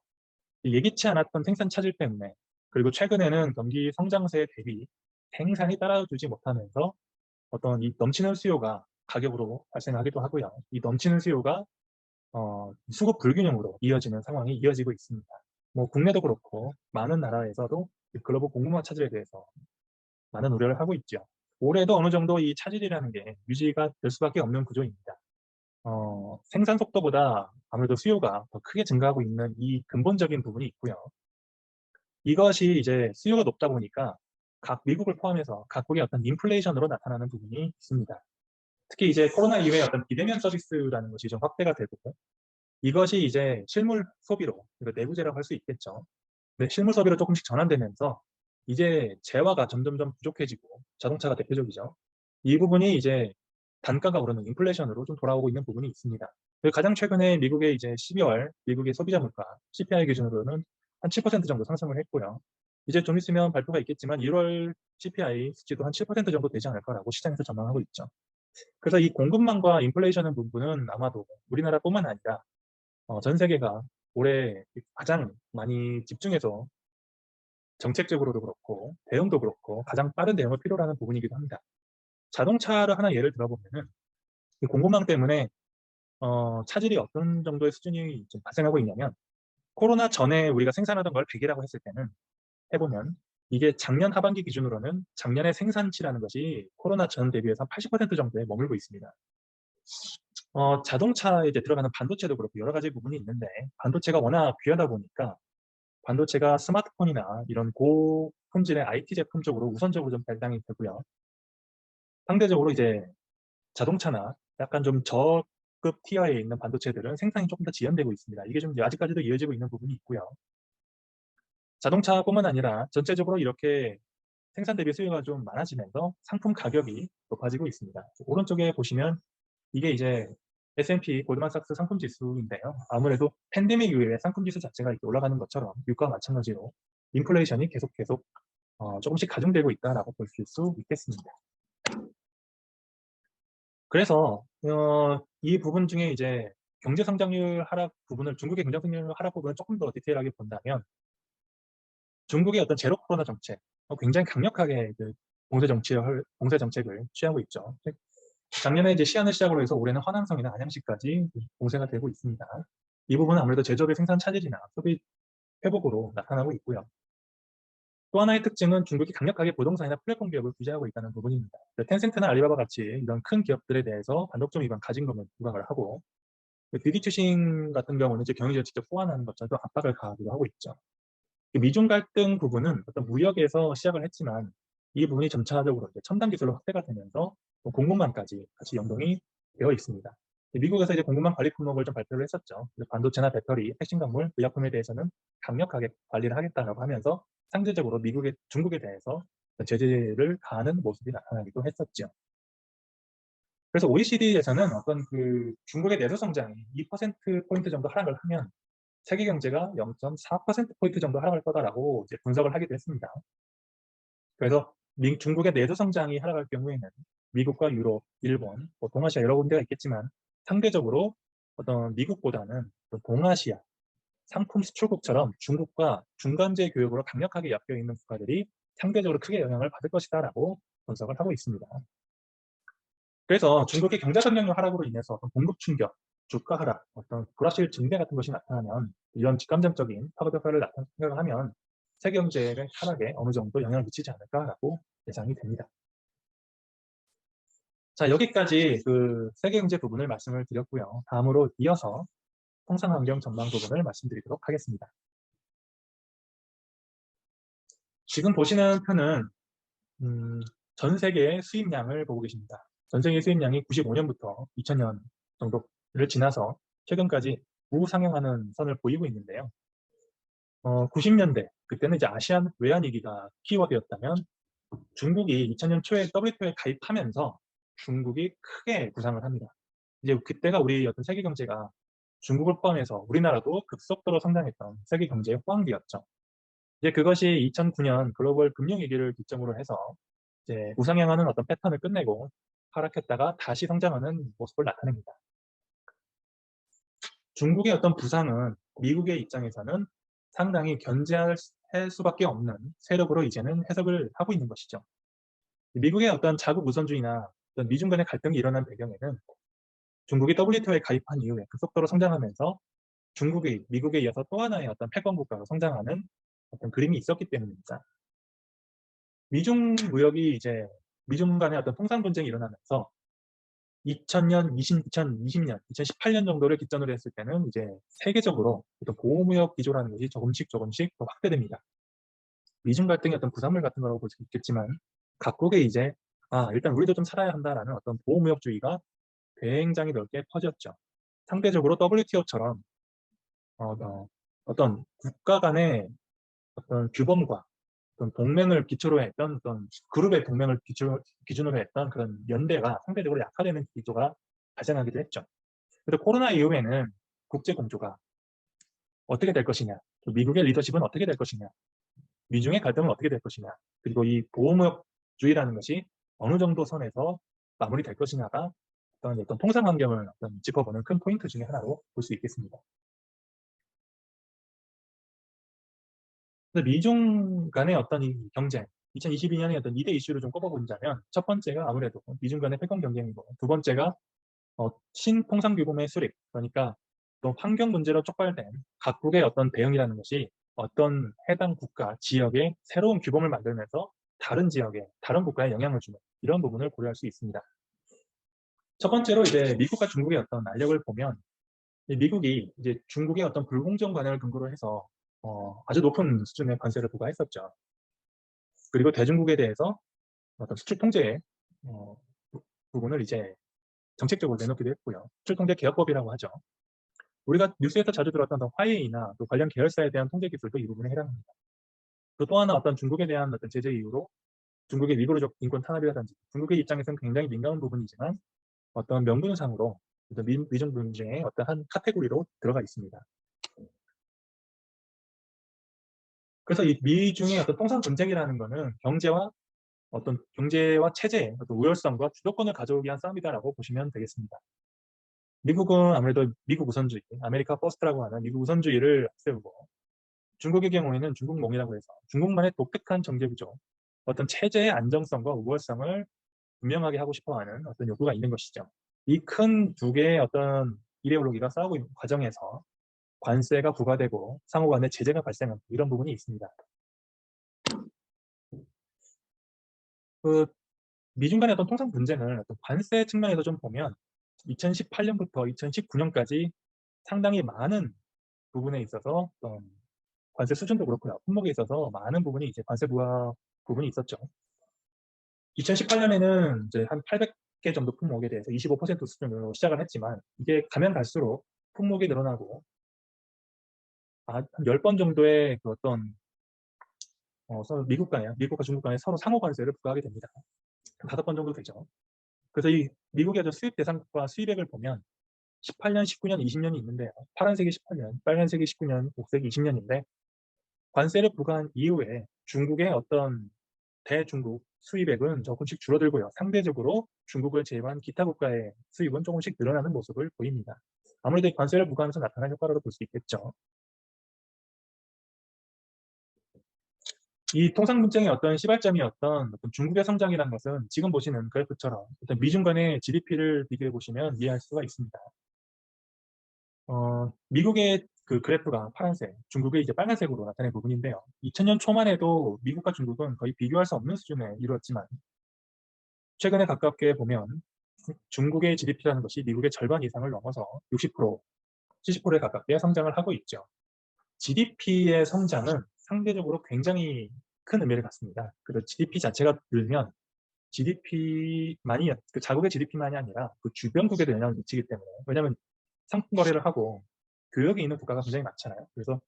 예기치 않았던 생산 차질 때문에 그리고 최근에는 경기 성장세 대비 생산이 따라주지 못하면서 어떤 이 넘치는 수요가 가격으로 발생하기도 하고요. 이 넘치는 수요가 수급 불균형으로 이어지는 상황이 이어지고 있습니다. 뭐 국내도 그렇고 많은 나라에서도 글로벌 공급망 차질에 대해서 많은 우려를 하고 있죠. 올해도 어느 정도 이 차질이라는 게 유지가 될 수밖에 없는 구조입니다. 생산 속도보다 아무래도 수요가 더 크게 증가하고 있는 이 근본적인 부분이 있고요. 이것이 이제 수요가 높다 보니까 미국을 포함해서 각국의 어떤 인플레이션으로 나타나는 부분이 있습니다. 특히 이제 코로나 이후에 어떤 비대면 서비스라는 것이 좀 확대가 되고 이것이 이제 실물 소비로 내부재라고 할 수 있겠죠. 근데 실물 소비로 조금씩 전환되면서 이제 재화가 점점점 부족해지고 자동차가 대표적이죠. 이 부분이 이제 단가가 오르는 인플레이션으로 좀 돌아오고 있는 부분이 있습니다. 가장 최근에 미국의 이제 12월 미국의 소비자 물가 CPI 기준으로는 한 7% 정도 상승을 했고요. 이제 좀 있으면 발표가 있겠지만 1월 CPI 수치도 한 7% 정도 되지 않을 거라고 시장에서 전망하고 있죠. 그래서 이 공급망과 인플레이션 부분은 아마도 우리나라뿐만 아니라 전 세계가 올해 가장 많이 집중해서 정책적으로도 그렇고 대응도 그렇고 가장 빠른 대응을 필요로 하는 부분이기도 합니다. 자동차를 하나 예를 들어보면은 이 공급망 때문에 차질이 어떤 정도의 수준이 좀 발생하고 있냐면 코로나 전에 우리가 생산하던 걸 100이라고 했을 때는 해보면 이게 작년 하반기 기준으로는 작년의 생산치라는 것이 코로나 전 대비해서 80% 정도에 머물고 있습니다. 자동차에 이제 들어가는 반도체도 그렇고 여러 가지 부분이 있는데 반도체가 워낙 귀하다 보니까 반도체가 스마트폰이나 이런 고품질의 IT 제품 쪽으로 우선적으로 좀 배당이 되고요. 상대적으로 이제 자동차나 약간 좀 저급 티어에 있는 반도체들은 생산이 조금 더 지연되고 있습니다. 이게 좀 아직까지도 이어지고 있는 부분이 있고요. 자동차뿐만 아니라 전체적으로 이렇게 생산 대비 수요가 좀 많아지면서 상품 가격이 높아지고 있습니다. 오른쪽에 보시면 이게 이제 S&P 골드만삭스 상품 지수인데요. 아무래도 팬데믹 이후에 상품 지수 자체가 이렇게 올라가는 것처럼 유가와 마찬가지로 인플레이션이 계속 조금씩 가중되고 있다라고 볼 수 있겠습니다. 그래서 이 부분 중에 이제 경제 성장률 하락 부분을 중국의 경제 성장률 하락 부분을 조금 더 디테일하게 본다면 중국의 어떤 제로 코로나 정책 굉장히 강력하게 그 봉쇄 정책을 취하고 있죠. 작년에 이제 시안을 시작으로 해서 올해는 화남성이나 안양시까지 봉쇄가 되고 있습니다. 이 부분은 아무래도 제조업의 생산 차질이나 소비 회복으로 나타나고 있고요. 또 하나의 특징은 중국이 강력하게 부동산이나 플랫폼 기업을 규제하고 있다는 부분입니다. 텐센트나 알리바바 같이 이런 큰 기업들에 대해서 반독점 위반 가징금을 부과를 하고 디디 추싱 같은 경우는 이제 경영진을 직접 호환하는 것과도 압박을 가하기도 하고 있죠. 미중 갈등 부분은 어떤 무역에서 시작을 했지만 이 부분이 점차적으로 이제 첨단 기술로 확대가 되면서 공급망까지 같이 연동이 되어 있습니다. 미국에서 이제 공급망 관리 품목을 좀 발표를 했었죠. 반도체나 배터리, 핵심 광물, 의약품에 대해서는 강력하게 관리를 하겠다라고 하면서 상대적으로 중국에 대해서 제재를 가하는 모습이 나타나기도 했었죠. 그래서 OECD에서는 어떤 그 중국의 내수 성장이 2%포인트 정도 하락을 하면 세계 경제가 0.4%포인트 정도 하락할 거다라고 이제 분석을 하기도 했습니다. 그래서 중국의 내수 성장이 하락할 경우에는 미국과 유럽, 일본, 동아시아 여러 군데가 있겠지만 상대적으로 어떤 미국보다는 동아시아 상품 수출국처럼 중국과 중간재 교역으로 강력하게 엮여 있는 국가들이 상대적으로 크게 영향을 받을 것이다라고 분석을 하고 있습니다. 그래서 중국의 경제 성장률 하락으로 인해서 어떤 공급 충격, 주가 하락, 어떤 불확실 증대 같은 것이 나타나면 이런 직감정적인 파급 효과를 생각을 하면 세계 경제의 하락에 어느 정도 영향을 미치지 않을까라고 예상이 됩니다. 자, 여기까지 그 세계 경제 부분을 말씀을 드렸고요. 다음으로 이어서 통상 환경 전망 부분을 말씀드리도록 하겠습니다. 지금 보시는 표는 전 세계의 수입량을 보고 계십니다. 전 세계 수입량이 95년부터 2000년 정도를 지나서 최근까지 우상향하는 선을 보이고 있는데요. 90년대 그때는 이제 아시안 외환 위기가 키워드였다면 중국이 2000년 초에 WTO에 가입하면서 중국이 크게 부상을 합니다. 이제 그때가 우리 어떤 세계 경제가 중국을 포함해서 우리나라도 급속도로 성장했던 세계 경제의 호황기였죠. 이제 그것이 2009년 글로벌 금융위기를 기점으로 해서 이제 우상향하는 어떤 패턴을 끝내고 하락했다가 다시 성장하는 모습을 나타냅니다. 중국의 어떤 부상은 미국의 입장에서는 상당히 견제할 수밖에 없는 세력으로 이제는 해석을 하고 있는 것이죠. 미국의 어떤 자국 우선주의나 어떤 미중 간의 갈등이 일어난 배경에는 중국이 WTO에 가입한 이후에 급속도로 성장하면서 중국이 미국에 이어서 또 하나의 어떤 패권 국가로 성장하는 어떤 그림이 있었기 때문입니다. 미중 간의 어떤 통상 분쟁이 일어나면서 2000년, 2020년, 2018년 정도를 기점으로 했을 때는 이제 세계적으로 어떤 보호무역 기조라는 것이 조금씩 더 확대됩니다. 미중 갈등의 어떤 부산물 같은 거라고 볼 수 있겠지만 각국에 이제 일단 우리도 좀 살아야 한다라는 어떤 보호무역주의가 굉장히 넓게 퍼졌죠. 상대적으로 WTO처럼 어떤 국가 간의 어떤 규범과 어떤 동맹을 기초로 했던 어떤 그룹의 동맹을 기준으로 했던 그런 연대가 상대적으로 약화되는 기조가 발생하기도 했죠. 그래서 코로나 이후에는 국제 공조가 어떻게 될 것이냐, 미국의 리더십은 어떻게 될 것이냐, 미중의 갈등은 어떻게 될 것이냐, 그리고 이 보호무역주의라는 것이 어느 정도 선에서 마무리될 것이냐가 어떤 통상 환경을 짚어보는 큰 포인트 중에 하나로 볼 수 있겠습니다. 미중 간의 어떤 이 경쟁, 2022년에 어떤 2대 이슈를 좀 꼽아본다면 첫 번째가 아무래도 미중 간의 패권 경쟁이고 두 번째가 신통상규범의 수립, 그러니까 또 환경 문제로 촉발된 각국의 어떤 대응이라는 것이 어떤 해당 국가, 지역에 새로운 규범을 만들면서 다른 지역에, 다른 국가에 영향을 주는 이런 부분을 고려할 수 있습니다. 첫 번째로 이제 미국과 중국의 어떤 알력을 보면 미국이 이제 중국의 어떤 불공정 관행을 근거로 해서 아주 높은 수준의 관세를 부과했었죠. 그리고 대중국에 대해서 어떤 수출 통제 부분을 이제 정책적으로 내놓기도 했고요. 수출 통제 개혁법이라고 하죠. 우리가 뉴스에서 자주 들었던 화웨이나 또 관련 계열사에 대한 통제 기술도 이 부분에 해당합니다. 또 하나 어떤 중국에 대한 어떤 제재 이유로 중국의 위구르족 인권 탄압이라든지 중국의 입장에서는 굉장히 민감한 부분이지만 어떤 명분상으로 어떤 미중 분쟁의 어떤 한 카테고리로 들어가 있습니다. 그래서 이 미중의 어떤 통상 분쟁이라는 거는 경제와 체제의 어떤 우열성과 주도권을 가져오기 위한 싸움이다라고 보시면 되겠습니다. 미국은 아무래도 미국 우선주의, 아메리카 퍼스트라고 하는 미국 우선주의를 세우고 중국의 경우에는 중국몽이라고 해서 중국만의 독특한 정제구조, 어떤 체제의 안정성과 우월성을 분명하게 하고 싶어하는 어떤 요구가 있는 것이죠. 이 큰 두 개의 어떤 이데올로기가 싸우고 있는 과정에서 관세가 부과되고 상호 간의 제재가 발생하는 이런 부분이 있습니다. 그 미중 간의 어떤 통상 분쟁을 어떤 관세 측면에서 좀 보면 2018년부터 2019년까지 상당히 많은 부분에 있어서 어떤 관세 수준도 그렇고요. 품목에 있어서 많은 부분이 이제 관세 부과 부분이 있었죠. 2018년에는 이제 한 800개 정도 품목에 대해서 25% 수준으로 시작을 했지만 이게 가면 갈수록 품목이 늘어나고 한 10번 정도의 그 어떤 서로 미국과 중국 간에 서로 상호 관세를 부과하게 됩니다. 한 5번 정도 되죠. 그래서 이 미국의 어떤 수입 대상과 수입액을 보면 18년, 19년, 20년이 있는데요. 파란색이 18년, 빨간색이 19년, 녹색이 20년인데 관세를 부과한 이후에 중국의 어떤 대중국 수입액은 조금씩 줄어들고요. 상대적으로 중국을 제외한 기타 국가의 수입은 조금씩 늘어나는 모습을 보입니다. 아무래도 관세를 부과하면서 나타난 효과라고 볼 수 있겠죠. 이 통상 분쟁의 어떤 시발점이었던 어떤 중국의 성장이라는 것은 지금 보시는 그래프처럼 어떤 미중 간의 GDP를 비교해 보시면 이해할 수가 있습니다. 미국의 그 그래프가 파란색, 중국의 이제 빨간색으로 나타낸 부분인데요. 2000년 초만 해도 미국과 중국은 거의 비교할 수 없는 수준에 이르렀지만 최근에 가깝게 보면 중국의 GDP라는 것이 미국의 절반 이상을 넘어서 60%, 70%에 가깝게 성장을 하고 있죠. GDP의 성장은 상대적으로 굉장히 큰 의미를 갖습니다. 그래서 GDP 자체가 늘면 그 자국의 GDP만이 아니라 그 주변국에도 영향을 미치기 때문에 왜냐하면 상품 거래를 하고 교역이 있는 국가가 굉장히 많잖아요. 그래서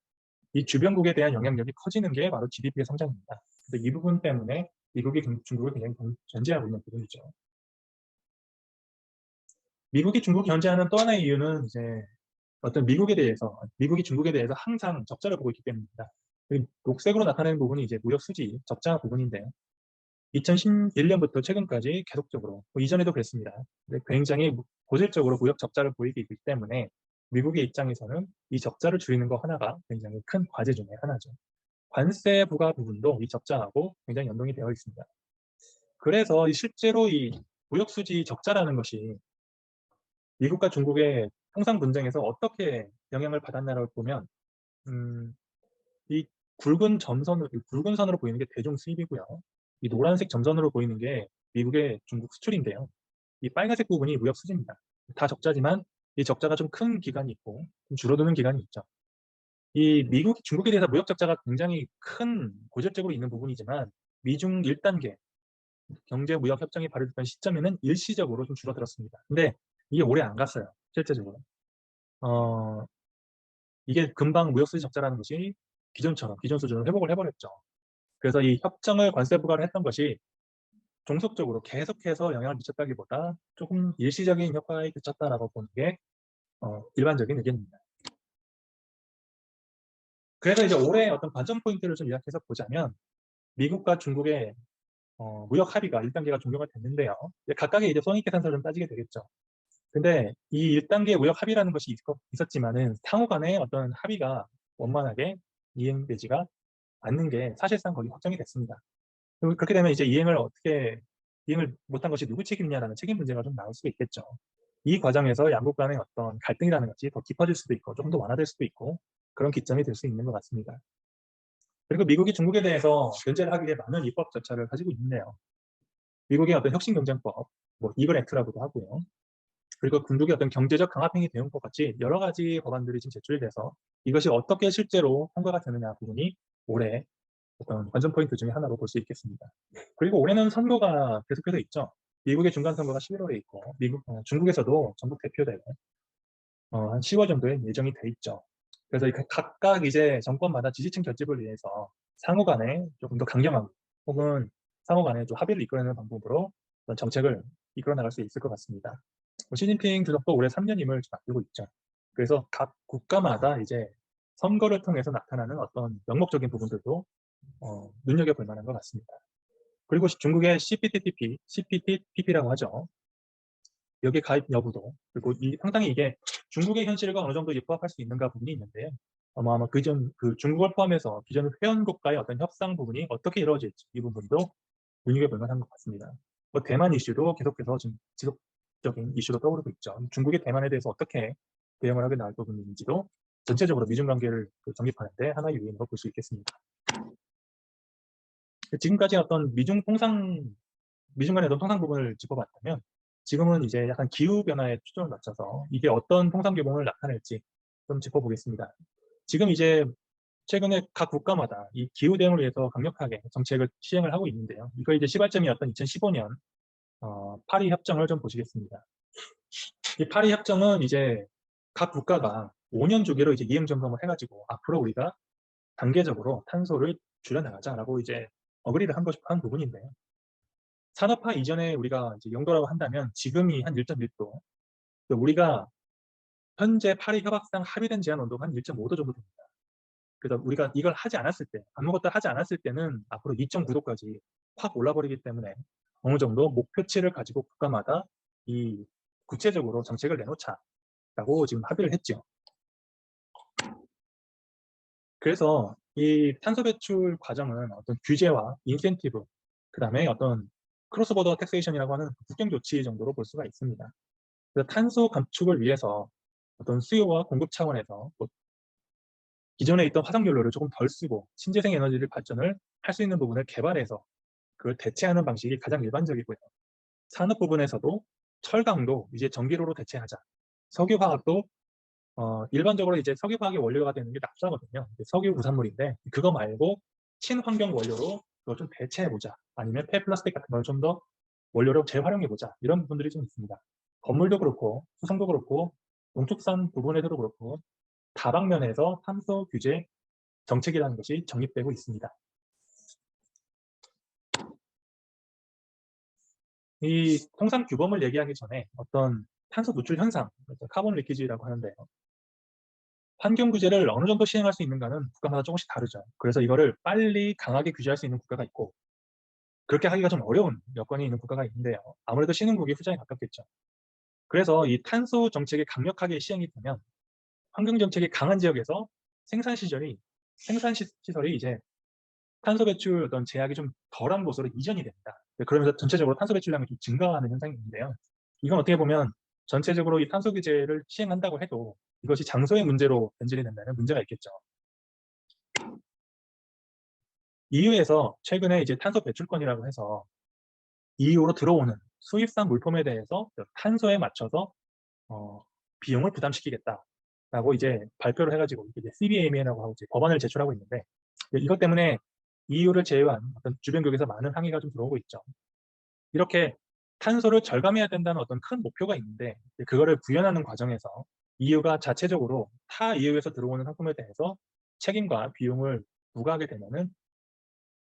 이 주변국에 대한 영향력이 커지는 게 바로 GDP의 성장입니다. 그래서 이 부분 때문에 미국이 중국을 굉장히 견제하고 있는 부분이죠. 미국이 중국을 견제하는 또 하나의 이유는 이제 어떤 미국이 중국에 대해서 항상 적자를 보고 있기 때문입니다. 녹색으로 나타내는 부분이 이제 무역 수지 적자 부분인데요. 2011년부터 최근까지 계속적으로, 이전에도 그랬습니다. 굉장히 고질적으로 무역 적자를 보이기 때문에 미국의 입장에서는 이 적자를 줄이는 거 하나가 굉장히 큰 과제 중에 하나죠. 관세 부과 부분도 이 적자하고 굉장히 연동이 되어 있습니다. 그래서 실제로 이 무역 수지 적자라는 것이 미국과 중국의 통상 분쟁에서 어떻게 영향을 받았나를 보면 이 굵은 선으로 보이는 게 대중 수입이고요. 이 노란색 점선으로 보이는 게 미국의 중국 수출인데요. 이 빨간색 부분이 무역 수지입니다. 다 적자지만 이 적자가 좀 큰 기간이 있고 좀 줄어드는 기간이 있죠. 이 중국에 대해서 무역 적자가 굉장히 큰 고질적으로 있는 부분이지만 미중 1단계 경제 무역 협정이 발효됐던 시점에는 일시적으로 좀 줄어들었습니다. 근데 이게 오래 안 갔어요. 실제적으로. 이게 금방 무역 수지 적자라는 것이 기존 수준으로 회복을 해버렸죠. 그래서 이 협정을 관세 부과를 했던 것이 종속적으로 계속해서 영향을 미쳤다기보다 조금 일시적인 효과에 그쳤다라고 보는 게 일반적인 의견입니다. 그래서 이제 올해 어떤 관전 포인트를 좀 요약해서 보자면 미국과 중국의 무역 합의가 1단계가 종료가 됐는데요. 각각의 이제 손익계산서를 좀 따지게 되겠죠. 근데 이 1단계 무역 합의라는 것이 있었지만은 상호 간의 어떤 합의가 원만하게 이행되지가 않는 게 사실상 거의 확정이 됐습니다. 그렇게 되면 이제 이행을 못한 것이 누구 책임이냐라는 책임 문제가 좀 나올 수가 있겠죠. 이 과정에서 양국 간의 어떤 갈등이라는 것이 더 깊어질 수도 있고 조금 더 완화될 수도 있고 그런 기점이 될 수 있는 것 같습니다. 그리고 미국이 중국에 대해서 견제를 하기 위해 많은 입법 절차를 가지고 있는데요. 미국의 어떤 혁신경쟁법, 이글 액트라고도 하고요. 그리고 중국의 어떤 경제적 강압행위 대응법 같이 여러 가지 법안들이 지금 제출돼서 이것이 어떻게 실제로 통과가 되느냐 부분이 올해 어떤 관전 포인트 중에 하나로 볼 수 있겠습니다. 그리고 올해는 선거가 계속해서 있죠. 미국의 중간 선거가 11월에 있고 중국에서도 전국 대표대회 한 10월 정도에 예정이 돼 있죠. 그래서 각각 이제 정권마다 지지층 결집을 위해서 상호 간에 조금 더 강경하고 혹은 상호 간에 좀 합의를 이끌어내는 방법으로 어떤 정책을 이끌어 나갈 수 있을 것 같습니다. 시진핑 주석도 올해 3년임을 앞두고 있죠. 그래서 각 국가마다 이제 선거를 통해서 나타나는 어떤 명목적인 부분들도 눈여겨볼 만한 것 같습니다. 그리고 중국의 CPTPP라고 하죠. 여기 가입 여부도, 그리고 상당히 이게 중국의 현실과 어느 정도 부합할 수 있는가 부분이 있는데요. 아마 그 중국을 포함해서 기존 회원국과의 어떤 협상 부분이 어떻게 이루어질지 이 부분도 눈여겨볼 만한 것 같습니다. 대만 이슈도 계속해서 지금 지속적인 이슈로 떠오르고 있죠. 중국이 대만에 대해서 어떻게 대응을 하게 나올 부분인지도 전체적으로 미중 관계를 정립하는데 하나의 요인으로 볼 수 있겠습니다. 지금까지 어떤 미중 간의 어떤 통상 부분을 짚어봤다면 지금은 이제 약간 기후 변화에 초점을 맞춰서 이게 어떤 통상 규범을 나타낼지 좀 짚어보겠습니다. 지금 이제 최근에 각 국가마다 이 기후 대응을 위해서 강력하게 정책을 시행을 하고 있는데요. 이거 이제 시발점이었던 2015년 파리 협정을 좀 보시겠습니다. 이 파리 협정은 이제 각 국가가 5년 주기로 이제 이행 점검을 해가지고 앞으로 우리가 단계적으로 탄소를 줄여나가자라고 이제 어그리를 한 부분인데요. 산업화 이전에 우리가 이제 용도라고 한다면 지금이 한 1.1도, 우리가 현재 파리 협약상 합의된 제한 온도가 한 1.5도 정도 됩니다. 그래서 우리가 이걸 하지 않았을 때, 아무것도 하지 않았을 때는 앞으로 2.9도까지 확 올라버리기 때문에 어느 정도 목표치를 가지고 국가마다 이 구체적으로 정책을 내놓자라고 지금 합의를 했죠. 그래서 이 탄소 배출 과정은 어떤 규제와 인센티브, 그 다음에 어떤 크로스보더 텍세이션이라고 하는 국경 조치 정도로 볼 수가 있습니다. 그래서 탄소 감축을 위해서 어떤 수요와 공급 차원에서 기존에 있던 화석연료를 조금 덜 쓰고 신재생 에너지를 발전을 할 수 있는 부분을 개발해서 그걸 대체하는 방식이 가장 일반적이고요. 산업 부분에서도 철강도 이제 전기로로 대체하자. 석유화학도 일반적으로 이제 석유화학의 원료가 되는 게 납사거든요. 석유 부산물인데 그거 말고 친환경 원료로 그걸 좀 대체해보자. 아니면 폐플라스틱 같은 걸 좀 더 원료로 재활용해보자. 이런 부분들이 좀 있습니다. 건물도 그렇고 수성도 그렇고 농축산 부분에서도 그렇고 다방면에서 탄소 규제 정책이라는 것이 정립되고 있습니다. 이 통상 규범을 얘기하기 전에 어떤 탄소 노출 현상, 카본 리키지라고 하는데요. 환경 규제를 어느 정도 시행할 수 있는가는 국가마다 조금씩 다르죠. 그래서 이거를 빨리 강하게 규제할 수 있는 국가가 있고 그렇게 하기가 좀 어려운 여건이 있는 국가가 있는데요. 아무래도 신흥국이 후자에 가깝겠죠. 그래서 이 탄소 정책이 강력하게 시행이 되면 환경 정책이 강한 지역에서 생산 시설이 이제 탄소 배출 어떤 제약이 좀 덜한 곳으로 이전이 됩니다. 그러면서 전체적으로 탄소 배출량이 좀 증가하는 현상이 있는데요. 이건 어떻게 보면 전체적으로 이 탄소 규제를 시행한다고 해도 이것이 장소의 문제로 변질이 된다는 문제가 있겠죠. EU에서 최근에 이제 탄소 배출권이라고 해서 EU로 들어오는 수입산 물품에 대해서 탄소에 맞춰서 비용을 부담시키겠다라고 이제 발표를 해가지고 이제 CBAM이라고 하고 이제 법안을 제출하고 있는데 이것 때문에 EU를 제외한 어떤 주변국에서 많은 항의가 좀 들어오고 있죠. 이렇게 탄소를 절감해야 된다는 어떤 큰 목표가 있는데 그거를 구현하는 과정에서 EU가 자체적으로 타 EU에서 들어오는 상품에 대해서 책임과 비용을 부과하게 되면은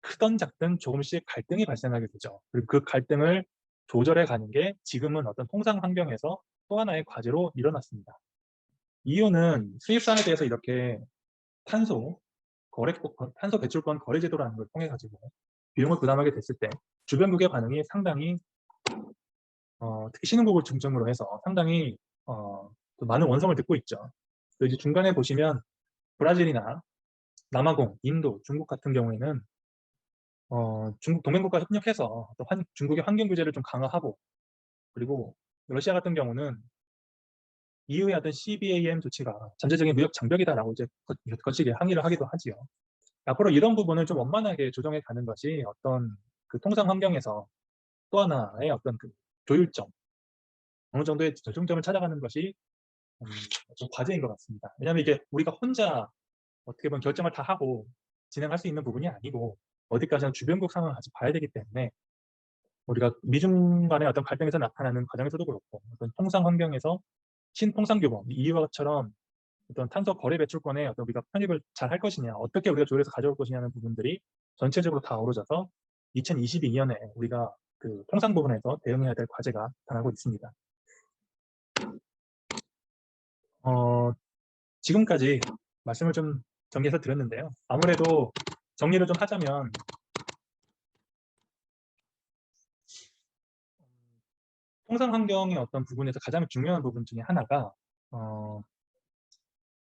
크든 작든 조금씩 갈등이 발생하게 되죠. 그리고 그 갈등을 조절해 가는 게 지금은 어떤 통상 환경에서 또 하나의 과제로 일어났습니다. EU는 수입산에 대해서 이렇게 탄소 배출권 거래 제도라는 걸 통해 가지고 비용을 부담하게 됐을 때 주변국의 반응이 상당히 특히 신흥국을 중점으로 해서 상당히 많은 원성을 듣고 있죠. 이제 중간에 보시면 브라질이나 남아공, 인도, 중국 같은 경우에는 중국 동맹국과 협력해서 중국의 환경 규제를 좀 강화하고 그리고 러시아 같은 경우는 EU의 어떤 CBAM 조치가 잠재적인 무역 장벽이다라고 이제 거치게 항의를 하기도 하지요. 앞으로 이런 부분을 좀 원만하게 조정해 가는 것이 어떤 그 통상 환경에서 또 하나의 어떤 그 조율점, 어느 정도의 절정점을 찾아가는 것이 좀 과제인 것 같습니다. 왜냐하면 이게 우리가 혼자 어떻게 보면 결정을 다 하고 진행할 수 있는 부분이 아니고 어디까지나 주변국 상황을 같이 봐야 되기 때문에 우리가 미중 간의 어떤 갈등에서 나타나는 과정에서도 그렇고 어떤 통상 환경에서 신통상 규범, EU처럼 어떤 탄소 거래 배출권에 어떤 우리가 편입을 잘 할 것이냐, 어떻게 우리가 조율해서 가져올 것이냐는 부분들이 전체적으로 다 어우러져서 2022년에 우리가 그 통상 부분에서 대응해야 될 과제가 나타나고 있습니다. 지금까지 말씀을 좀 정리해서 드렸는데요. 아무래도 정리를 좀 하자면 통상 환경의 어떤 부분에서 가장 중요한 부분 중에 하나가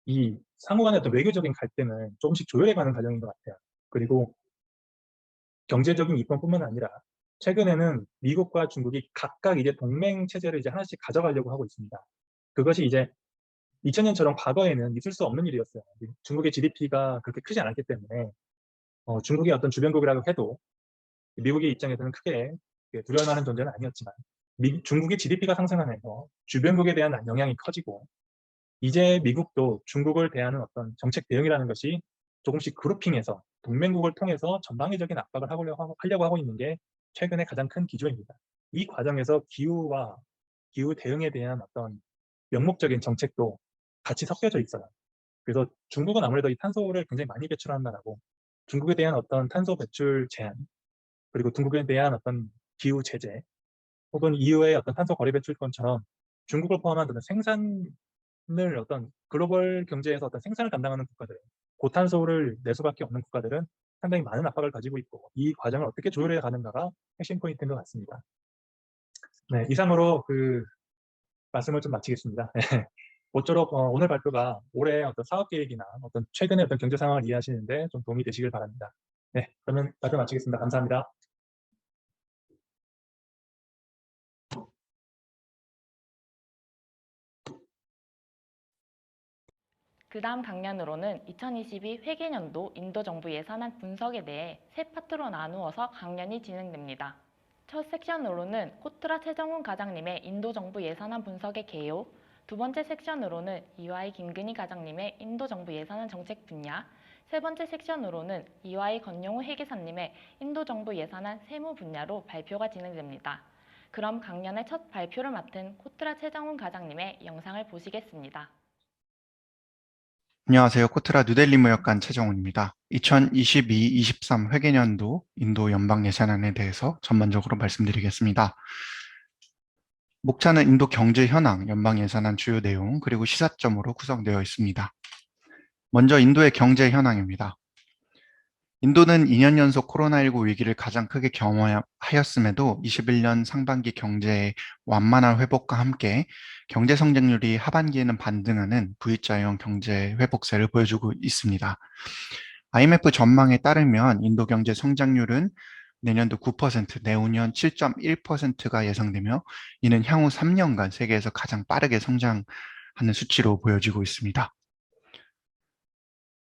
이 상호 간의 어떤 외교적인 갈등을 조금씩 조율해가는 과정인 것 같아요. 그리고 경제적인 이권뿐만 아니라 최근에는 미국과 중국이 각각 이제 동맹 체제를 이제 하나씩 가져가려고 하고 있습니다. 그것이 이제 2000년처럼 과거에는 있을 수 없는 일이었어요. 중국의 GDP가 그렇게 크지 않았기 때문에 중국의 어떤 주변국이라고 해도 미국의 입장에서는 크게 두려울 만한 존재는 아니었지만 중국의 GDP가 상승하면서 주변국에 대한 영향이 커지고 이제 미국도 중국을 대하는 어떤 정책 대응이라는 것이 조금씩 그룹핑해서 동맹국을 통해서 전방위적인 압박을 하려고 하고 있는 게 최근에 가장 큰 기조입니다. 이 과정에서 기후와 기후 대응에 대한 어떤 명목적인 정책도 같이 섞여져 있어요. 그래서 중국은 아무래도 이 탄소를 굉장히 많이 배출하는 나라고 중국에 대한 어떤 탄소 배출 제한 그리고 중국에 대한 어떤 기후 제재 혹은 EU의 어떤 탄소 거래 배출권처럼 중국을 포함한 어떤 생산을 어떤 글로벌 경제에서 어떤 생산을 담당하는 국가들, 고탄소를 낼 수밖에 없는 국가들은 상당히 많은 압박을 가지고 있고 이 과정을 어떻게 조율해 가는가가 핵심 포인트인 것 같습니다. 네, 이상으로 그 말씀을 좀 마치겠습니다. 모쪼록 오늘 발표가 올해 어떤 사업 계획이나 어떤 최근의 어떤 경제 상황을 이해하시는데 좀 도움이 되시길 바랍니다. 네, 그러면 발표 마치겠습니다. 감사합니다. 그 다음 강연으로는 2022 회계년도 인도 정부 예산안 분석에 대해 세 파트로 나누어서 강연이 진행됩니다. 첫 섹션으로는 코트라 최정훈 과장님의 인도 정부 예산안 분석의 개요, 두 번째 섹션으로는 이화희 김근희 과장님의 인도 정부 예산안 정책 분야, 세 번째 섹션으로는 이화희 권용우 회계사님의 인도 정부 예산안 세무 분야로 발표가 진행됩니다. 그럼 강연의 첫 발표를 맡은 코트라 최정훈 과장님의 영상을 보시겠습니다. 안녕하세요. 코트라 뉴델리 무역관 최정훈입니다. 2022-23 회계년도 인도 연방 예산안에 대해서 전반적으로 말씀드리겠습니다. 목차는 인도 경제 현황, 연방 예산안 주요 내용, 그리고 시사점으로 구성되어 있습니다. 먼저 인도의 경제 현황입니다. 인도는 2년 연속 코로나19 위기를 가장 크게 경험하였음에도 21년 상반기 경제의 완만한 회복과 함께 경제 성장률이 하반기에는 반등하는 V자형 경제 회복세를 보여주고 있습니다. IMF 전망에 따르면 인도 경제 성장률은 내년도 9%, 내후년 7.1%가 예상되며 이는 향후 3년간 세계에서 가장 빠르게 성장하는 수치로 보여지고 있습니다.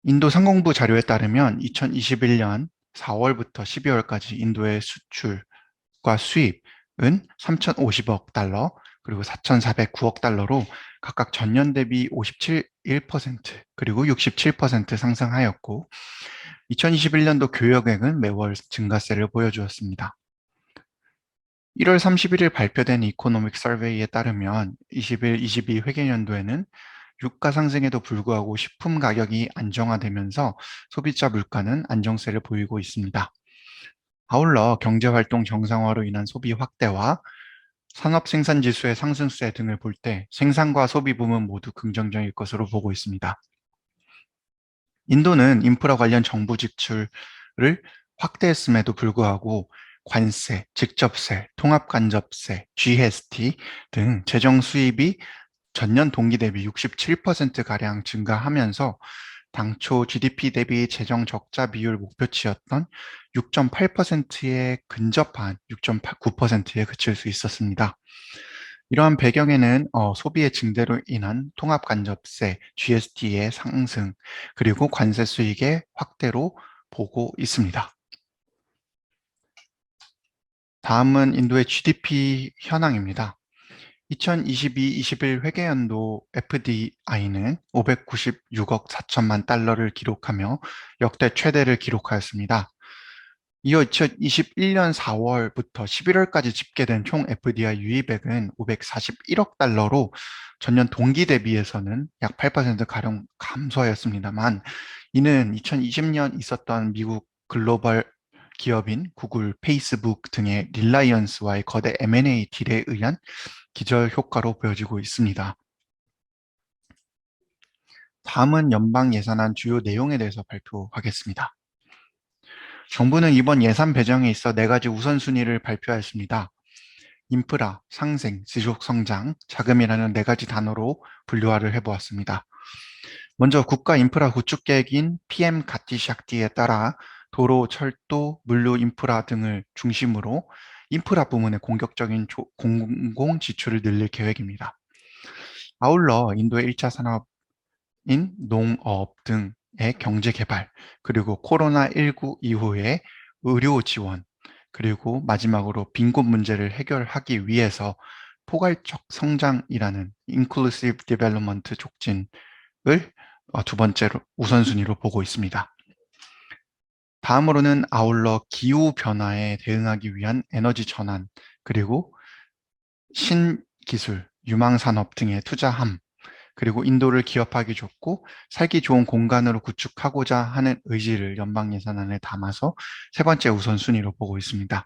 인도 상공부 자료에 따르면 2021년 4월부터 12월까지 인도의 수출과 수입은 3,050억 달러, 그리고 4,409억 달러로 각각 전년 대비 57% 그리고 67% 상승하였고 2021년도 교역액은 매월 증가세를 보여주었습니다. 1월 31일 발표된 이코노믹 서베이에 따르면 21-22 회계년도에는 유가 상승에도 불구하고 식품 가격이 안정화되면서 소비자 물가는 안정세를 보이고 있습니다. 아울러 경제활동 정상화로 인한 소비 확대와 산업 생산 지수의 상승세 등을 볼 때 생산과 소비 부문 모두 긍정적일 것으로 보고 있습니다. 인도는 인프라 관련 정부 지출을 확대했음에도 불구하고 관세, 직접세, 통합간접세, GST 등 재정 수입이 전년 동기 대비 67%가량 증가하면서 당초 GDP 대비 재정 적자 비율 목표치였던 6.8%에 근접한 6.9%에 그칠 수 있었습니다. 이러한 배경에는 소비의 증대로 인한 통합간접세, GST의 상승, 그리고 관세 수익의 확대로 보고 있습니다. 다음은 인도의 GDP 현황입니다. 2022-21 회계연도 FDI는 596억 4천만 달러를 기록하며 역대 최대를 기록하였습니다. 이어 2021년 4월부터 11월까지 집계된 총 FDI 유입액은 541억 달러로 전년 동기 대비해서는 약 8%가량 감소하였습니다만, 이는 2020년 있었던 미국 글로벌 기업인 구글, 페이스북 등의 릴라이언스와의 거대 M&A 딜에 의한 기저 효과로 보여지고 있습니다. 다음은 연방 예산안 주요 내용에 대해서 발표하겠습니다. 정부는 이번 예산 배정에 있어 4가지 우선순위를 발표하였습니다. 인프라, 상생, 지속성장, 자금이라는 4가지 단어로 분류화를 해보았습니다. 먼저 국가 인프라 구축 계획인 PM 가티샥디에 따라 도로, 철도, 물류 인프라 등을 중심으로 인프라 부문의 공격적인 공공 지출을 늘릴 계획입니다. 아울러 인도의 1차 산업인 농업 등의 경제 개발, 그리고 코로나19 이후의 의료 지원, 그리고 마지막으로 빈곤 문제를 해결하기 위해서 포괄적 성장이라는 Inclusive Development 촉진을 두 번째로 우선순위로 보고 있습니다. 다음으로는 아울러 기후 변화에 대응하기 위한 에너지 전환, 그리고 신기술, 유망산업 등의 투자함, 그리고 인도를 기업하기 좋고 살기 좋은 공간으로 구축하고자 하는 의지를 연방 예산안에 담아서 3번째 우선순위로 보고 있습니다.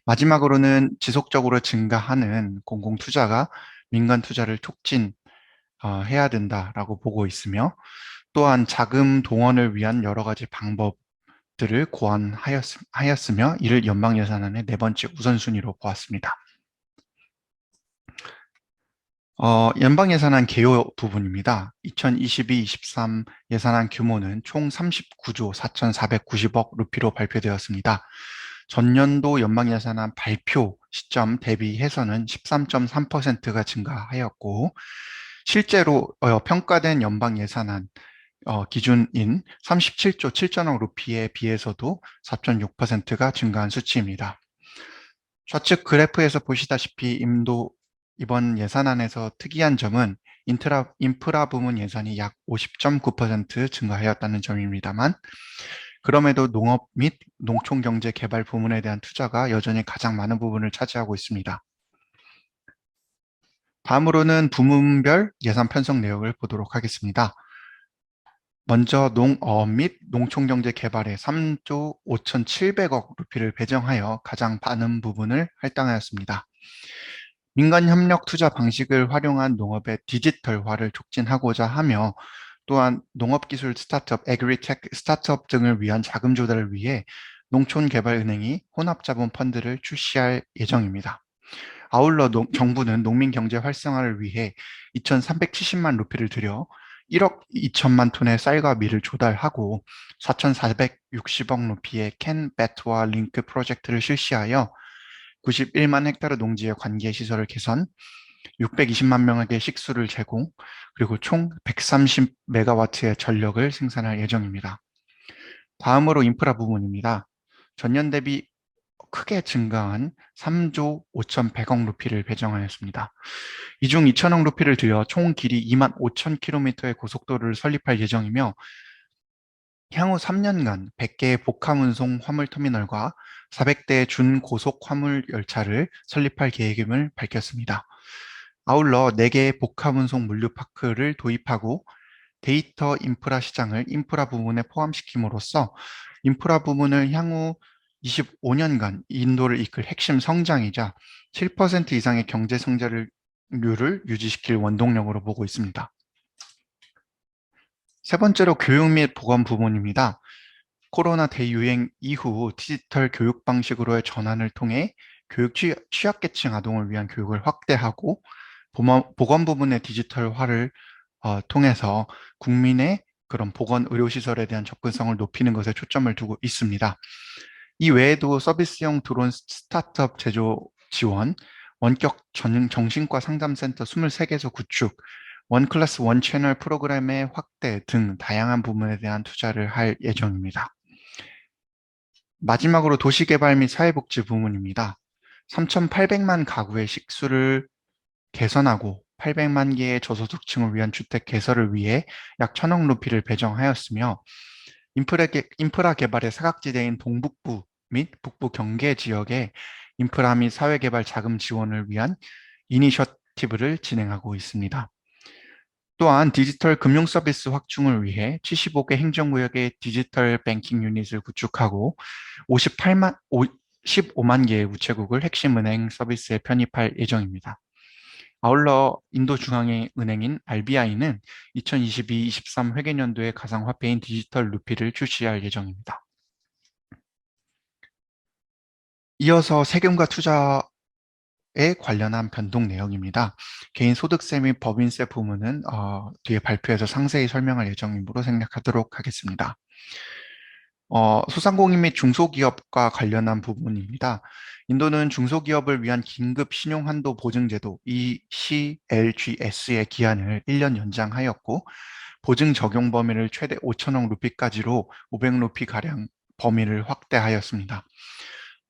마지막으로는 지속적으로 증가하는 공공 투자가 민간 투자를 촉진해야 된다라고 보고 있으며, 또한 자금 동원을 위한 여러 가지 방법들을 고안하였으며 이를 연방 예산안의 4번째 우선순위로 보았습니다. 연방 예산안 개요 부분입니다. 2022-23 예산안 규모는 총 39조 4,490억 루피로 발표되었습니다. 전년도 연방 예산안 발표 시점 대비해서는 13.3%가 증가하였고, 실제로 평가된 연방 예산안 기준인 37조 7천억 루피에 비해서도 4.6%가 증가한 수치입니다. 좌측 그래프에서 보시다시피 이번 예산안에서 특이한 점은 인프라 부문 예산이 약 50.9% 증가하였다는 점입니다만, 그럼에도 농업 및 농촌경제 개발 부문에 대한 투자가 여전히 가장 많은 부분을 차지하고 있습니다. 다음으로는 부문별 예산 편성 내역을 보도록 하겠습니다. 먼저 농업 및 농촌경제 개발에 3조 5,700억 루피를 배정하여 가장 많은 부분을 할당하였습니다. 민간 협력 투자 방식을 활용한 농업의 디지털화를 촉진하고자 하며, 또한 농업기술 스타트업, 애그리텍 스타트업 등을 위한 자금 조달을 위해 농촌개발은행이 혼합자본 펀드를 출시할 예정입니다. 아울러 정부는 농민 경제 활성화를 위해 2,370만 루피를 들여 1억 2천만 톤의 쌀과 밀을 조달하고 4,460억 루피의 캔배트와 링크 프로젝트를 실시하여 91만 헥타르 농지의 관계 시설을 개선, 620만 명에게 식수를 제공, 그리고 총 130메가와트의 전력을 생산할 예정입니다. 다음으로 인프라 부분입니다. 전년 대비 크게 증가한 3조 5,100억 루피를 배정하였습니다. 이 중 2천억 루피를 들여 총 길이 2만 5천 킬로미터의 고속도로를 설립할 예정이며, 향후 3년간 100개의 복합운송 화물터미널과 400대의 준고속 화물 열차를 설립할 계획임을 밝혔습니다. 아울러 4개의 복합운송 물류파크를 도입하고 데이터 인프라 시장을 인프라 부문에 포함시킴으로써 인프라 부문을 향후 25년간 인도를 이끌 핵심 성장이자 7% 이상의 경제 성장률을 유지시킬 원동력으로 보고 있습니다. 세 번째로 교육 및 보건 부문입니다. 코로나 대유행 이후 디지털 교육 방식으로의 전환을 통해 교육 취약계층 아동을 위한 교육을 확대하고 보건 부문의 디지털화를 통해서 국민의 그런 보건 의료시설에 대한 접근성을 높이는 것에 초점을 두고 있습니다. 이 외에도 서비스형 드론 스타트업 제조 지원, 원격 정신과 상담센터 23개소 구축, 원 클래스 원 채널 프로그램의 확대 등 다양한 부분에 대한 투자를 할 예정입니다. 마지막으로 도시개발 및 사회복지 부문입니다. 3,800만 가구의 식수를 개선하고 800만 개의 저소득층을 위한 주택 개설을 위해 약 1,000억 루피를 배정하였으며, 인프라 개발의 사각지대인 동북부 및 북부 경계 지역의 인프라 및 사회개발 자금 지원을 위한 이니셔티브를 진행하고 있습니다. 또한 디지털 금융 서비스 확충을 위해 75개 행정구역의 디지털 뱅킹 유닛을 구축하고 15만 개의 우체국을 핵심 은행 서비스에 편입할 예정입니다. 아울러 인도 중앙의 은행인 RBI는 2022-23 회계연도에 가상화폐인 디지털 루피를 출시할 예정입니다. 이어서 세금과 투자에 관련한 변동 내용입니다. 개인소득세 및 법인세 부문은 뒤에 발표에서 상세히 설명할 예정이므로 생략하도록 하겠습니다. 소상공인 및 중소기업과 관련한 부분입니다. 인도는 중소기업을 위한 긴급 신용한도 보증제도 ECLGS의 기한을 1년 연장하였고 보증 적용 범위를 최대 5천억 루피까지로 500루피가량 범위를 확대하였습니다.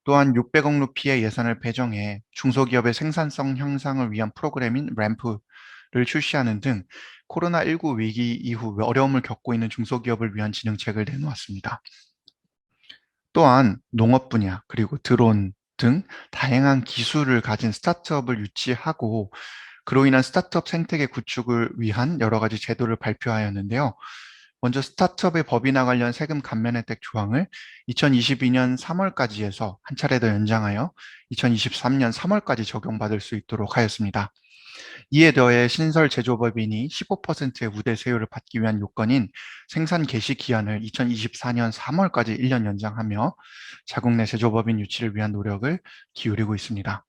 또한 600억 루피의 예산을 배정해 중소기업의 생산성 향상을 위한 프로그램인 램프를 출시하는 등 코로나19 위기 이후 어려움을 겪고 있는 중소기업을 위한 진흥책을 내놓았습니다. 또한 농업 분야 그리고 드론 등 다양한 기술을 가진 스타트업을 유치하고 그로 인한 스타트업 생태계 구축을 위한 여러 가지 제도를 발표하였는데요. 먼저 스타트업의 법인화 관련 세금 감면 혜택 조항을 2022년 3월까지 해서 한 차례 더 연장하여 2023년 3월까지 적용받을 수 있도록 하였습니다. 이에 더해 신설 제조법인이 15%의 우대 세율을 받기 위한 요건인 생산 개시 기한을 2024년 3월까지 1년 연장하며 자국 내 제조법인 유치를 위한 노력을 기울이고 있습니다.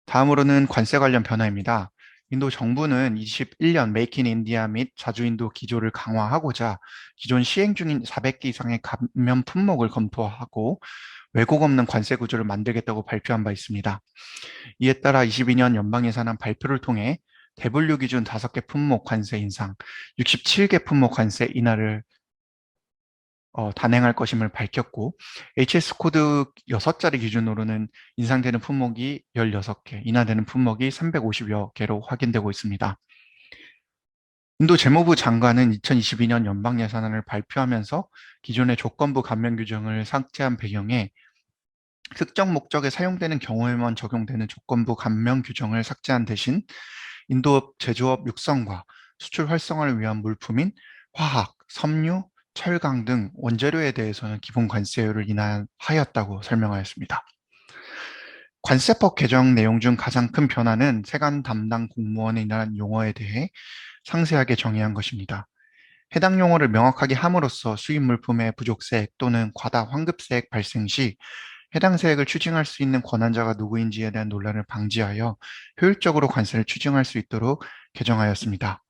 다음으로는 관세 관련 변화입니다. 인도 정부는 21년 메이크 인 인디아 및 자주인도 기조를 강화하고자 기존 시행 중인 400개 이상의 감면 품목을 검토하고 왜곡 없는 관세 구조를 만들겠다고 발표한 바 있습니다. 이에 따라 22년 연방예산안 발표를 통해 대분류 기준 5개 품목 관세 인상, 67개 품목 관세 인하를 단행할 것임을 밝혔고 HS 코드 6자리 기준으로는 인상되는 품목이 16개, 인하되는 품목이 350여 개로 확인되고 있습니다. 인도 재무부 장관은 2022년 연방 예산안을 발표하면서 기존의 조건부 감면 규정을 삭제한 배경에 특정 목적에 사용되는 경우에만 적용되는 조건부 감면 규정을 삭제한 대신 인도업 제조업 육성과 수출 활성화를 위한 물품인 화학, 섬유, 철강 등 원재료에 대해서는 기본 관세율을 인하하였다고 설명하였습니다. 관세법 개정 내용 중 가장 큰 변화는 세관 담당 공무원에 인한 용어에 대해 상세하게 정의한 것입니다. 해당 용어를 명확하게 함으로써 수입 물품의 부족세액 또는 과다 환급세액 발생 시 해당 세액을 추징할 수 있는 권한자가 누구인지에 대한 논란을 방지하여 효율적으로 관세를 추징할 수 있도록 개정하였습니다.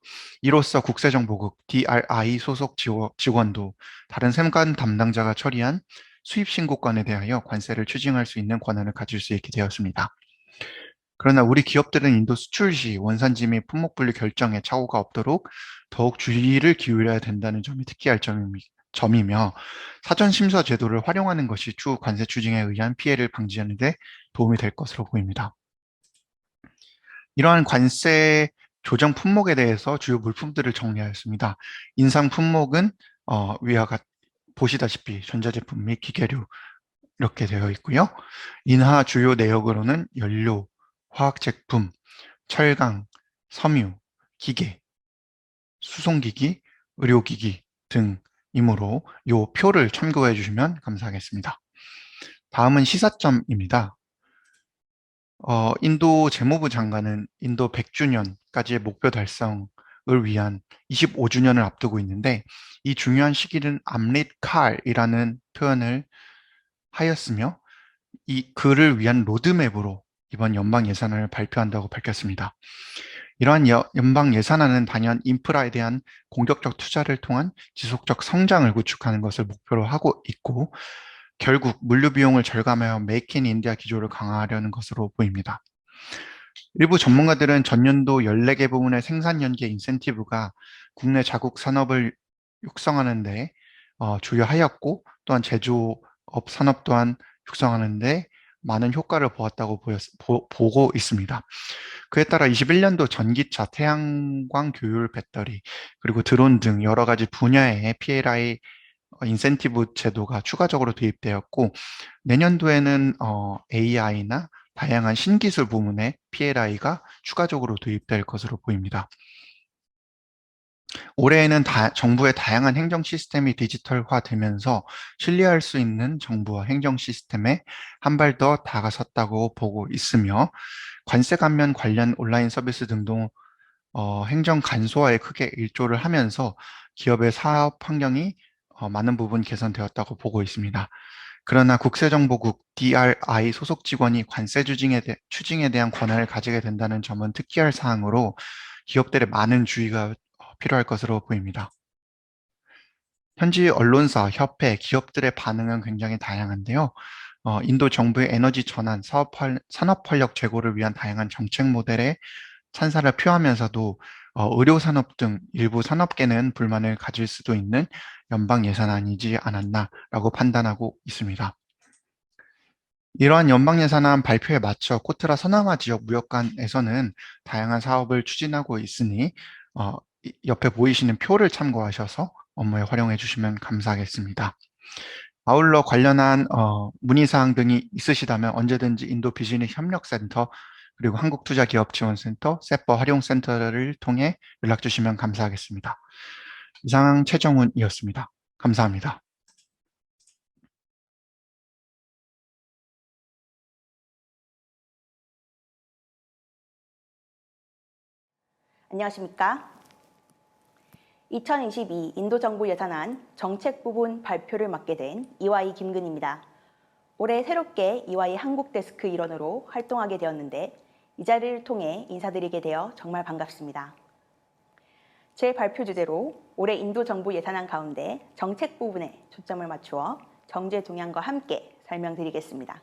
이로써 국세정보국 DRI 소속 직원도 다른 세관 담당자가 처리한 수입 신고권에 대하여 관세를 추징할 수 있는 권한을 가질 수 있게 되었습니다. 그러나 우리 기업들은 인도 수출 시 원산지 및 품목 분류 결정에 착오가 없도록 더욱 주의를 기울여야 된다는 점이 특이할 점이며 사전 심사 제도를 활용하는 것이 추후 관세 추징에 의한 피해를 방지하는 데 도움이 될 것으로 보입니다. 이러한 관세 조정 품목에 대해서 주요 물품들을 정리하였습니다. 인상 품목은 위와 같이 보시다시피 전자제품 및 기계류 이렇게 되어 있고요. 인하 주요 내역으로는 연료, 화학제품, 철강, 섬유, 기계, 수송기기, 의료기기 등이므로 이 표를 참고해 주시면 감사하겠습니다. 다음은 시사점입니다. 인도 재무부 장관은 인도 100주년까지의 목표 달성을 위한 25주년을 앞두고 있는데 이 중요한 시기는 암릿 칼이라는 표현을 하였으며 이 그를 위한 로드맵으로 이번 연방 예산안을 발표한다고 밝혔습니다. 이러한 연방 예산안은 단연 인프라에 대한 공격적 투자를 통한 지속적 성장을 구축하는 것을 목표로 하고 있고 결국 물류 비용을 절감하여 메이크 인 인디아 기조를 강화하려는 것으로 보입니다. 일부 전문가들은 전년도 14개 부문의 생산 연계 인센티브가 국내 자국 산업을 육성하는 데 주요하였고 또한 제조업 산업 또한 육성하는 데 많은 효과를 보았다고 보고 있습니다. 그에 따라 21년도 전기차, 태양광 교율 배터리, 그리고 드론 등 여러 가지 분야의 PLI 인센티브 제도가 추가적으로 도입되었고 내년도에는 AI나 다양한 신기술 부문의 PLI가 추가적으로 도입될 것으로 보입니다. 올해에는 정부의 다양한 행정 시스템이 디지털화되면서 신뢰할 수 있는 정부와 행정 시스템에 한 발 더 다가섰다고 보고 있으며 관세 감면 관련 온라인 서비스 등도 행정 간소화에 크게 일조를 하면서 기업의 사업 환경이 많은 부분 개선되었다고 보고 있습니다. 그러나 국세정보국 DRI 소속 직원이 관세 추징에 대한 권한을 가지게 된다는 점은 특기할 사항으로 기업들의 많은 주의가 필요할 것으로 보입니다. 현지 언론사, 협회, 기업들의 반응은 굉장히 다양한데요. 인도 정부의 에너지 전환, 산업 활력 제고를 위한 다양한 정책 모델에 찬사를 표하면서도 의료 산업 등 일부 산업계는 불만을 가질 수도 있는 연방 예산안이지 않았나라고 판단하고 있습니다. 이러한 연방 예산안 발표에 맞춰 코트라 서남아 지역 무역관에서는 다양한 사업을 추진하고 있으니 옆에 보이시는 표를 참고하셔서 업무에 활용해 주시면 감사하겠습니다. 아울러 관련한 문의사항 등이 있으시다면 언제든지 인도 비즈니스 협력센터 그리고 한국투자기업지원센터, 세퍼 활용센터를 통해 연락 주시면 감사하겠습니다. 이상 최정훈이었습니다. 감사합니다. 안녕하십니까? 2022 인도 정부 예산안 정책 부분 발표를 맡게 된 EY 김근입니다. 올해 새롭게 EY 한국 데스크 일원으로 활동하게 되었는데 이 자리를 통해 인사드리게 되어 정말 반갑습니다. 제 발표 주제로 올해 인도 정부 예산안 가운데 정책 부분에 초점을 맞추어 경제 동향과 함께 설명드리겠습니다.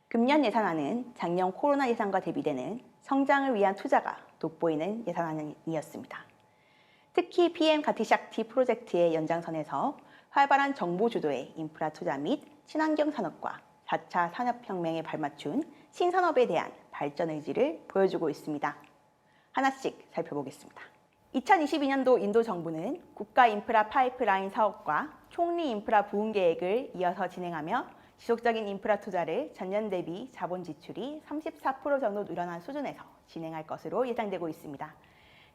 금년 예산안은 작년 코로나 예산과 대비되는 성장을 위한 투자가 돋보이는 예산안이었습니다. 특히 PM 가티샥티 프로젝트의 연장선에서 활발한 정부 주도의 인프라 투자 및 친환경 산업과 4차 산업혁명에 발맞춘 신산업에 대한 발전 의지를 보여주고 있습니다. 하나씩 살펴보겠습니다. 2022년도 인도 정부는 국가 인프라 파이프라인 사업과 총리 인프라 부흥 계획을 이어서 진행하며 지속적인 인프라 투자를 전년 대비 자본 지출이 34% 정도 늘어난 수준에서 진행할 것으로 예상되고 있습니다.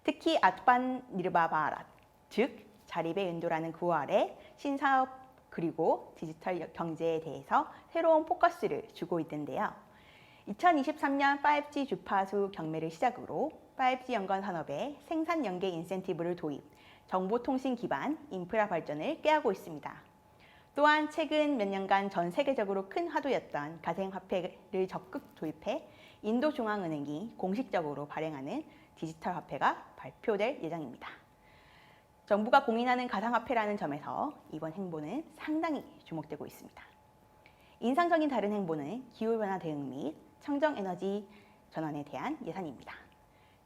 특히 아트반 니르바 바랏, 즉 자립의 인도라는 구호 아래 신사업 그리고 디지털 경제에 대해서 새로운 포커스를 주고 있는데요. 2023년 5G 주파수 경매를 시작으로 5G 연관 산업에 생산 연계 인센티브를 도입, 정보통신 기반 인프라 발전을 꾀하고 있습니다. 또한 최근 몇 년간 전 세계적으로 큰 화두였던 가상화폐를 적극 도입해 인도중앙은행이 공식적으로 발행하는 디지털 화폐가 발표될 예정입니다. 정부가 공인하는 가상화폐라는 점에서 이번 행보는 상당히 주목되고 있습니다. 인상적인 다른 행보는 기후변화 대응 및 청정에너지 전환에 대한 예산입니다.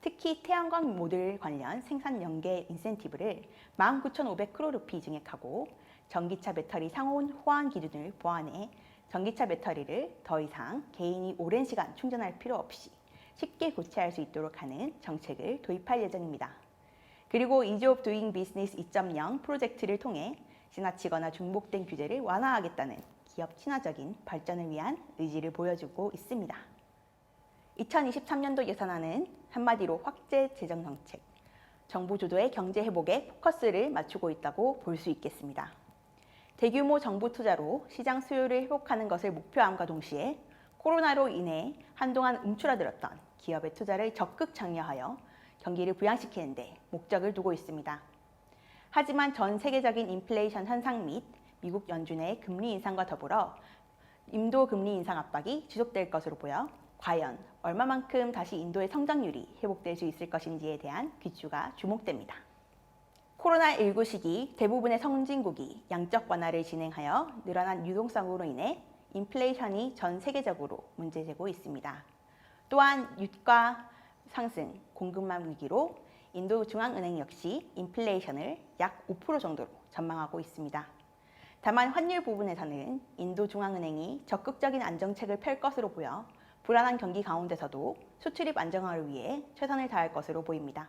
특히 태양광 모듈 관련 생산 연계 인센티브를 19,500크로 루피 증액하고 전기차 배터리 상온 호환 기준을 보완해 전기차 배터리를 더 이상 개인이 오랜 시간 충전할 필요 없이 쉽게 교체할 수 있도록 하는 정책을 도입할 예정입니다. 그리고 Ease of Doing Business 2.0 프로젝트를 통해 지나치거나 중복된 규제를 완화하겠다는 기업 친화적인 발전을 위한 의지를 보여주고 있습니다. 2023년도 예산안은 한마디로 확대 재정 정책, 정부 주도의 경제 회복에 포커스를 맞추고 있다고 볼 수 있겠습니다. 대규모 정부 투자로 시장 수요를 회복하는 것을 목표함과 동시에 코로나로 인해 한동안 움츠러들었던 기업의 투자를 적극 장려하여 경기를 부양시키는 데 목적을 두고 있습니다. 하지만 전 세계적인 인플레이션 현상 및 미국 연준의 금리 인상과 더불어 인도 금리 인상 압박이 지속될 것으로 보여 과연 얼마만큼 다시 인도의 성장률이 회복될 수 있을 것인지에 대한 귀추가 주목됩니다. 코로나19 시기 대부분의 선진국이 양적 완화를 진행하여 늘어난 유동성으로 인해 인플레이션이 전 세계적으로 문제되고 있습니다. 또한 유가 상승, 공급망 위기로 인도 중앙은행 역시 인플레이션을 약 5% 정도로 전망하고 있습니다. 다만 환율 부분에서는 인도 중앙은행이 적극적인 안정책을 펼 것으로 보여 불안한 경기 가운데서도 수출입 안정화를 위해 최선을 다할 것으로 보입니다.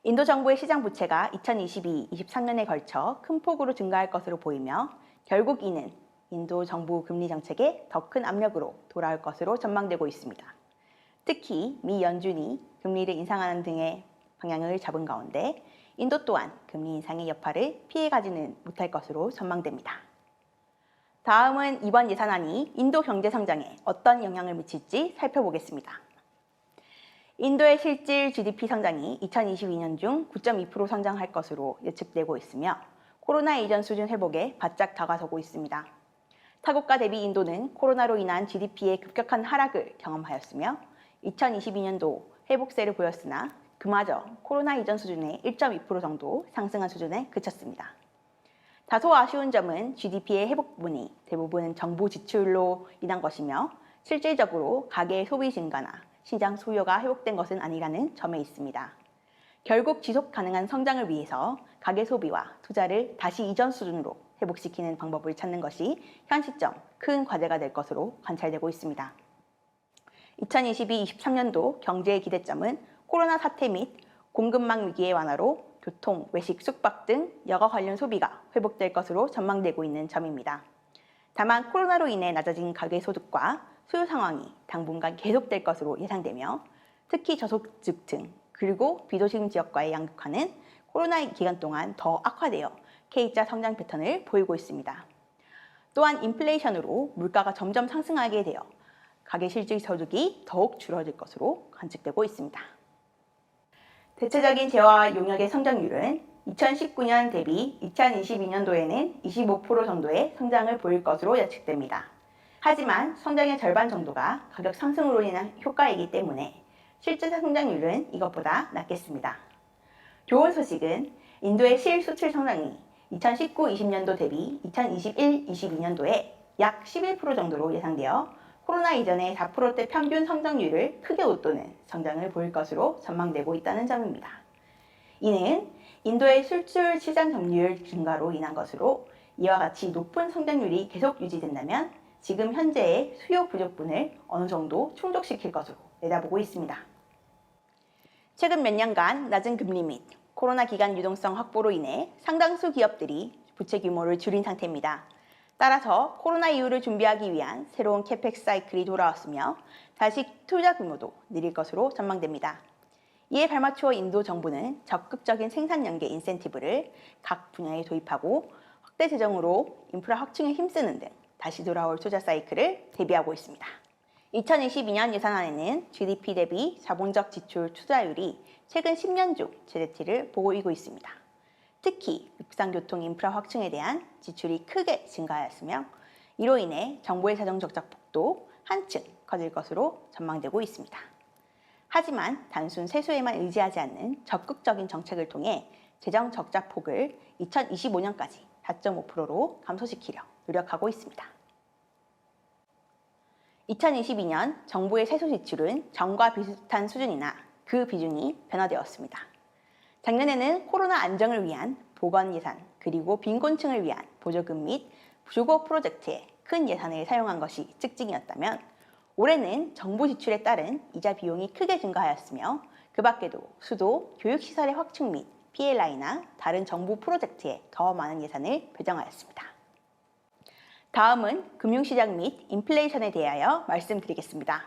인도 정부의 시장 부채가 2022-23년에 걸쳐 큰 폭으로 증가할 것으로 보이며 결국 이는 인도 정부 금리 정책에 더 큰 압력으로 돌아올 것으로 전망되고 있습니다. 특히 미 연준이 금리를 인상하는 등의 방향을 잡은 가운데 인도 또한 금리 인상의 여파를 피해가지는 못할 것으로 전망됩니다. 다음은 이번 예산안이 인도 경제 성장에 어떤 영향을 미칠지 살펴보겠습니다. 인도의 실질 GDP 성장이 2022년 중 9.2% 성장할 것으로 예측되고 있으며 코로나 이전 수준 회복에 바짝 다가서고 있습니다. 타국가 대비 인도는 코로나로 인한 GDP의 급격한 하락을 경험하였으며 2022년도 회복세를 보였으나 그마저 코로나 이전 수준의 1.2% 정도 상승한 수준에 그쳤습니다. 다소 아쉬운 점은 GDP의 회복 부분이 대부분 정부 지출로 인한 것이며 실질적으로 가계 소비 증가나 시장 수요가 회복된 것은 아니라는 점에 있습니다. 결국 지속 가능한 성장을 위해서 가계 소비와 투자를 다시 이전 수준으로 회복시키는 방법을 찾는 것이 현 시점 큰 과제가 될 것으로 관찰되고 있습니다. 2022-23년도 경제의 기대점은 코로나 사태 및 공급망 위기의 완화로 교통, 외식, 숙박 등 여가 관련 소비가 회복될 것으로 전망되고 있는 점입니다. 다만 코로나로 인해 낮아진 가계소득과 수요 상황이 당분간 계속될 것으로 예상되며 특히 저소득층 그리고 비도심 지역과의 양극화는 코로나 기간 동안 더 악화되어 K자 성장 패턴을 보이고 있습니다. 또한 인플레이션으로 물가가 점점 상승하게 되어 가계 실질 소득이 더욱 줄어들 것으로 관측되고 있습니다. 대체적인 재화 용역의 성장률은 2019년 대비 2022년도에는 25% 정도의 성장을 보일 것으로 예측됩니다. 하지만 성장의 절반 정도가 가격 상승으로 인한 효과이기 때문에 실제 성장률은 이것보다 낮겠습니다. 좋은 소식은 인도의 실수출 성장이 2019-20년도 대비 2021-22년도에 약 11% 정도로 예상되어 코로나 이전의 4%대 평균 성장률을 크게 웃도는 성장을 보일 것으로 전망되고 있다는 점입니다. 이는 인도의 수출 시장 점유율 증가로 인한 것으로 이와 같이 높은 성장률이 계속 유지된다면 지금 현재의 수요 부족분을 어느 정도 충족시킬 것으로 내다보고 있습니다. 최근 몇 년간 낮은 금리 및 코로나 기간 유동성 확보로 인해 상당수 기업들이 부채 규모를 줄인 상태입니다. 따라서 코로나 이후를 준비하기 위한 새로운 캐펙스 사이클이 돌아왔으며 다시 투자 규모도 늘릴 것으로 전망됩니다. 이에 발맞추어 인도 정부는 적극적인 생산 연계 인센티브를 각 분야에 도입하고 확대 재정으로 인프라 확충에 힘쓰는 등 다시 돌아올 투자 사이클을 대비하고 있습니다. 2022년 예산안에는 GDP 대비 자본적 지출 투자율이 최근 10년 중 최대치를 보이고 있습니다. 특히 육상교통 인프라 확충에 대한 지출이 크게 증가하였으며 이로 인해 정부의 재정 적자폭도 한층 커질 것으로 전망되고 있습니다. 하지만 단순 세수에만 의지하지 않는 적극적인 정책을 통해 재정 적자폭을 2025년까지 4.5%로 감소시키려 노력하고 있습니다. 2022년 정부의 세수 지출은 전과 비슷한 수준이나 그 비중이 변화되었습니다. 작년에는 코로나 안정을 위한 보건 예산 그리고 빈곤층을 위한 보조금 및 주거 프로젝트에 큰 예산을 사용한 것이 특징이었다면 올해는 정부 지출에 따른 이자 비용이 크게 증가하였으며 그 밖에도 수도, 교육시설의 확충 및 PLI나 다른 정부 프로젝트에 더 많은 예산을 배정하였습니다. 다음은 금융시장 및 인플레이션에 대하여 말씀드리겠습니다.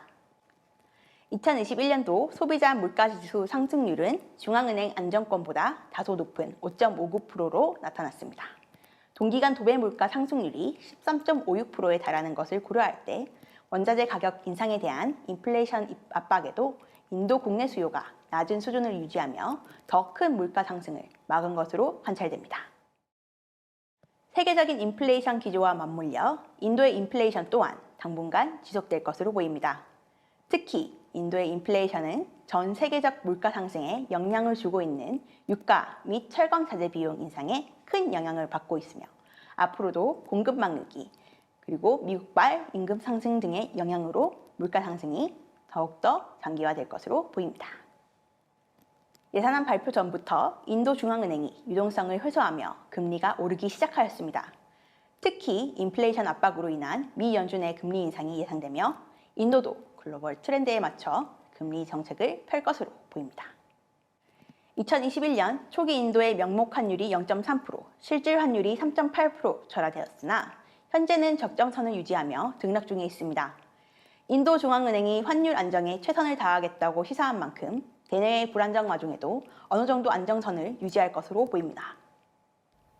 2021년도 소비자 물가지수 상승률은 중앙은행 안정권보다 다소 높은 5.59%로 나타났습니다. 동기간 도배 물가 상승률이 13.56%에 달하는 것을 고려할 때 원자재 가격 인상에 대한 인플레이션 압박에도 인도 국내 수요가 낮은 수준을 유지하며 더 큰 물가 상승을 막은 것으로 관찰됩니다. 세계적인 인플레이션 기조와 맞물려 인도의 인플레이션 또한 당분간 지속될 것으로 보입니다. 특히 인도의 인플레이션은 전 세계적 물가 상승에 영향을 주고 있는 유가 및 철강 자재 비용 인상에 큰 영향을 받고 있으며 앞으로도 공급망 위기 그리고 미국발 임금 상승 등의 영향으로 물가 상승이 더욱더 장기화될 것으로 보입니다. 예산안 발표 전부터 인도 중앙은행이 유동성을 회수하며 금리가 오르기 시작하였습니다. 특히 인플레이션 압박으로 인한 미 연준의 금리 인상이 예상되며 인도도 글로벌 트렌드에 맞춰 금리 정책을 펼 것으로 보입니다. 2021년 초기 인도의 명목 환율이 0.3%, 실질 환율이 3.8% 절하되었으나 현재는 적정선을 유지하며 등락 중에 있습니다. 인도 중앙은행이 환율 안정에 최선을 다하겠다고 시사한 만큼 대내의 불안정 와중에도 어느 정도 안정선을 유지할 것으로 보입니다.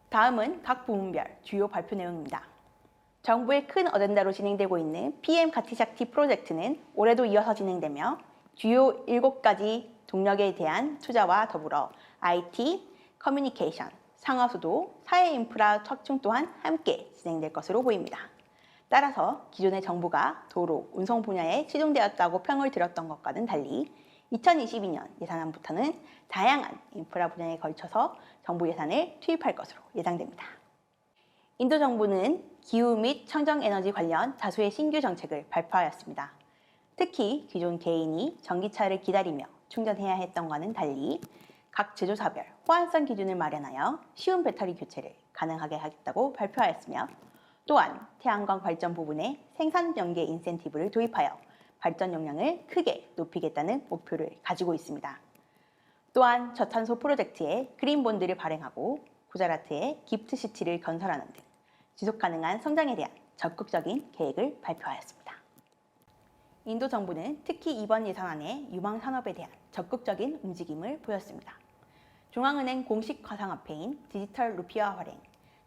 다음은 각 부문별 주요 발표 내용입니다. 정부의 큰 어젠다로 진행되고 있는 PM 가티샥티 프로젝트는 올해도 이어서 진행되며 주요 7가지 동력에 대한 투자와 더불어 IT, 커뮤니케이션, 상하수도, 사회 인프라 확충 또한 함께 진행될 것으로 보입니다. 따라서 기존의 정부가 도로, 운송 분야에 치중되었다고 평을 들었던 것과는 달리 2022년 예산안부터는 다양한 인프라 분야에 걸쳐서 정부 예산을 투입할 것으로 예상됩니다. 인도 정부는 기후 및 청정에너지 관련 다수의 신규 정책을 발표하였습니다. 특히 기존 개인이 전기차를 기다리며 충전해야 했던과는 달리 각 제조사별 호환성 기준을 마련하여 쉬운 배터리 교체를 가능하게 하겠다고 발표하였으며 또한 태양광 발전 부분에 생산 연계 인센티브를 도입하여 발전 용량을 크게 높이겠다는 목표를 가지고 있습니다. 또한 저탄소 프로젝트에 그린본드를 발행하고 구자라트에 기프트시티를 건설하는 등 지속가능한 성장에 대한 적극적인 계획을 발표하였습니다. 인도 정부는 특히 이번 예산안에 유망 산업에 대한 적극적인 움직임을 보였습니다. 중앙은행 공식 가상화폐인 디지털 루피아 활행,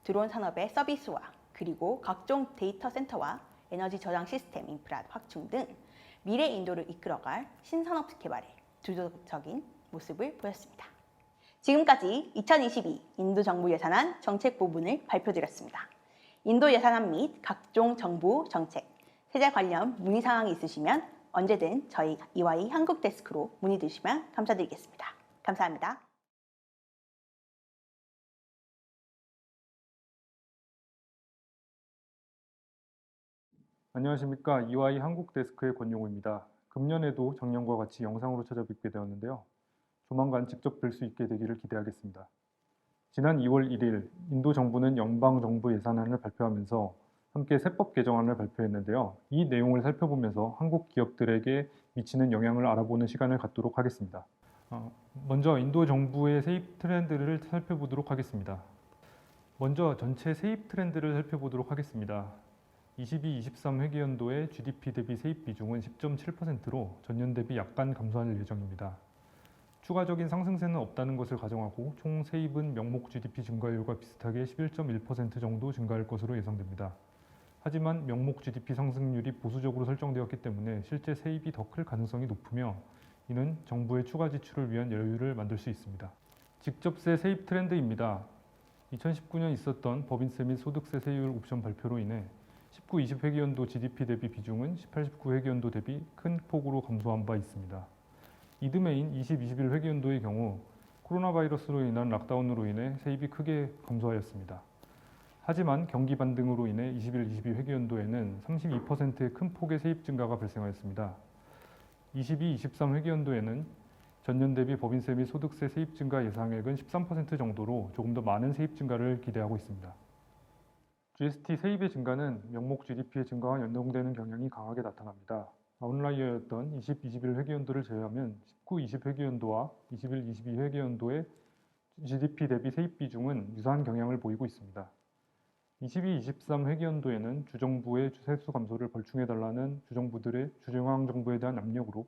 드론 산업의 서비스화, 그리고 각종 데이터 센터와 에너지 저장 시스템 인프라 확충 등 미래 인도를 이끌어갈 신산업 개발에 주도적인 모습을 보였습니다. 지금까지 2022 인도 정부 예산안 정책 부분을 발표드렸습니다. 인도 예산안 및 각종 정부 정책, 세제 관련 문의사항이 있으시면 언제든 저희 EY 한국 데스크로 문의 주시면 감사드리겠습니다. 감사합니다. 안녕하십니까. EY 한국 데스크의 권용우입니다. 금년에도 작년과 같이 영상으로 찾아뵙게 되었는데요. 조만간 직접 뵐 수 있게 되기를 기대하겠습니다. 지난 2월 1일 인도 정부는 연방정부 예산안을 발표하면서 함께 세법 개정안을 발표했는데요. 이 내용을 살펴보면서 한국 기업들에게 미치는 영향을 알아보는 시간을 갖도록 하겠습니다. 먼저 인도 정부의 세입 트렌드를 살펴보도록 하겠습니다. 먼저 전체 세입 트렌드를 살펴보도록 하겠습니다. 22-23 회계연도의 GDP 대비 세입 비중은 10.7%로 전년 대비 약간 감소할 예정입니다. 추가적인 상승세는 없다는 것을 가정하고 총 세입은 명목 GDP 증가율과 비슷하게 11.1% 정도 증가할 것으로 예상됩니다. 하지만 명목 GDP 상승률이 보수적으로 설정되었기 때문에 실제 세입이 더 클 가능성이 높으며 이는 정부의 추가 지출을 위한 여유를 만들 수 있습니다. 직접세 세입 트렌드입니다. 2019년 있었던 법인세 및 소득세 세율 옵션 발표로 인해 19-20 회계연도 GDP 대비 비중은 18-19 회계연도 대비 큰 폭으로 감소한 바 있습니다. 이듬해인 20-21 회계연도의 경우 코로나 바이러스로 인한 락다운으로 인해 세입이 크게 감소하였습니다. 하지만 경기 반등으로 인해 21-22 회계연도에는 32%의 큰 폭의 세입 증가가 발생하였습니다. 22-23 회계연도에는 전년 대비 법인세 및 소득세 세입 증가 예상액은 13% 정도로 조금 더 많은 세입 증가를 기대하고 있습니다. GST 세입의 증가는 명목 GDP의 증가와 연동되는 경향이 강하게 나타납니다. 아웃라이어였던 20-21 회계연도를 제외하면 19-20 회계연도와 21-22 회계연도의 GDP 대비 세입 비중은 유사한 경향을 보이고 있습니다. 22-23 회계연도에는 주정부의 세수 감소를 벌충해달라는 주정부들의 중앙정부에 대한 압력으로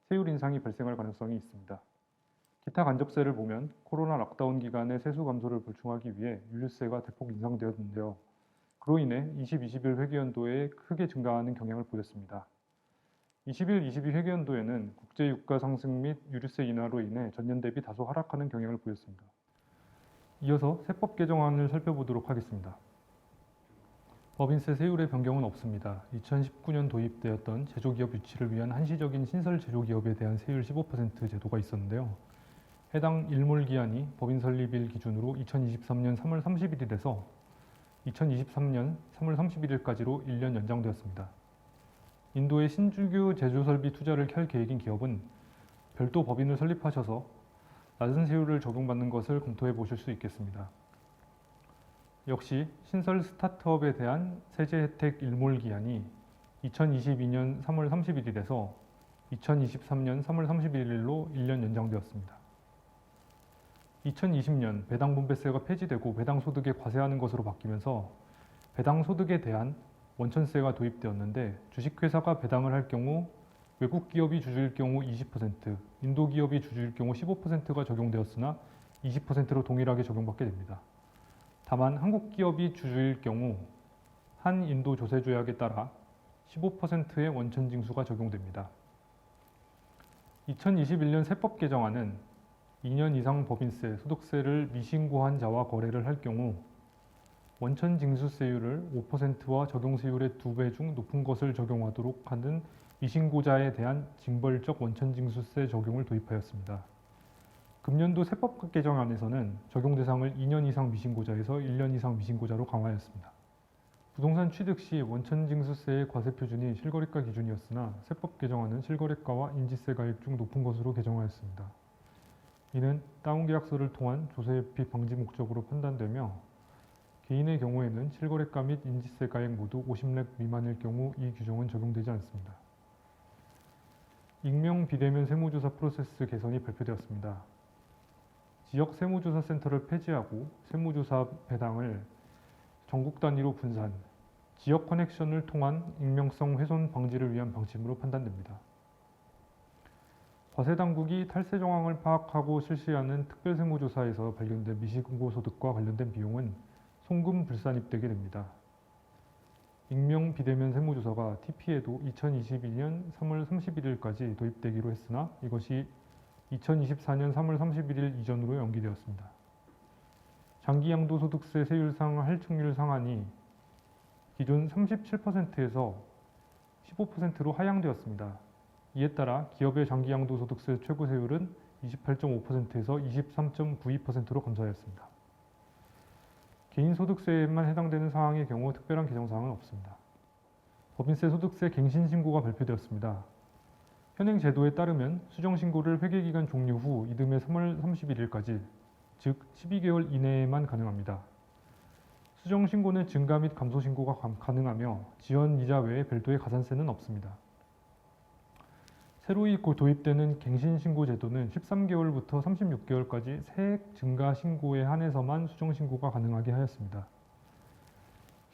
세율 인상이 발생할 가능성이 있습니다. 기타 간접세를 보면 코로나 락다운 기간의 세수 감소를 벌충하기 위해 유류세가 대폭 인상되었는데요. 그로 인해 20-21 회계연도에 크게 증가하는 경향을 보였습니다. 21-22 회계연도에는 국제 유가 상승 및 유류세 인하로 인해 전년 대비 다소 하락하는 경향을 보였습니다. 이어서 세법 개정안을 살펴보도록 하겠습니다. 법인세 세율의 변경은 없습니다. 2019년 도입되었던 제조기업 유치를 위한 한시적인 신설 제조기업에 대한 세율 15% 제도가 있었는데요. 해당 일몰기한이 법인 설립일 기준으로 2023년 3월 30일에서 2023년 3월 31일까지로 1년 연장되었습니다. 인도의 신규 제조설비 투자를 켤 계획인 기업은 별도 법인을 설립하셔서 낮은 세율을 적용받는 것을 검토해 보실 수 있겠습니다. 역시 신설 스타트업에 대한 세제 혜택 일몰 기한이 2022년 3월 31일에서 2023년 3월 31일로 1년 연장되었습니다. 2020년 배당분배세가 폐지되고 배당소득에 과세하는 것으로 바뀌면서 배당소득에 대한 원천세가 도입되었는데 주식회사가 배당을 할 경우 외국 기업이 주주일 경우 20%, 인도 기업이 주주일 경우 15%가 적용되었으나 20%로 동일하게 적용받게 됩니다. 다만 한국 기업이 주주일 경우 한 인도 조세 조약에 따라 15%의 원천 징수가 적용됩니다. 2021년 세법 개정안은 2년 이상 법인세, 소득세를 미신고한 자와 거래를 할 경우 원천 징수세율을 5%와 적용세율의 2배 중 높은 것을 적용하도록 하는 미신고자에 대한 징벌적 원천 징수세 적용을 도입하였습니다. 금년도 세법 개정안에서는 적용 대상을 2년 이상 미신고자에서 1년 이상 미신고자로 강화하였습니다. 부동산 취득 시 원천 징수세의 과세 표준이 실거래가 기준이었으나 세법 개정안은 실거래가와 인지세 가액 중 높은 것으로 개정하였습니다. 이는 다운계약서를 통한 조세회피 방지 목적으로 판단되며 개인의 경우에는 실거래가 및 인지세 가액 모두 50렉 미만일 경우 이 규정은 적용되지 않습니다. 익명 비대면 세무조사 프로세스 개선이 발표되었습니다. 지역 세무조사센터를 폐지하고 세무조사 배당을 전국 단위로 분산, 지역 커넥션을 통한 익명성 훼손 방지를 위한 방침으로 판단됩니다. 과세당국이 탈세 정황을 파악하고 실시하는 특별세무조사에서 발견된 미신고 소득과 관련된 비용은 송금 불산입되게 됩니다. 익명 비대면 세무조사가 TP에도 2022년 3월 31일까지 도입되기로 했으나 이것이 2024년 3월 31일 이전으로 연기되었습니다. 장기양도소득세 세율상 할증률 상한이 기존 37%에서 15%로 하향되었습니다. 이에 따라 기업의 장기양도소득세 최고세율은 28.5%에서 23.92%로 감소하였습니다. 개인소득세에만 해당되는 사항의 경우 특별한 개정사항은 없습니다. 법인세 소득세 갱신신고가 발표되었습니다. 현행 제도에 따르면 수정신고를 회계기간 종료 후 이듬해 3월 31일까지, 즉 12개월 이내에만 가능합니다. 수정신고는 증가 및 감소신고가 가능하며 지연이자 외에 별도의 가산세는 없습니다. 새로이 도입되는 갱신신고 제도는 13개월부터 36개월까지 세액 증가 신고에 한해서만 수정신고가 가능하게 하였습니다.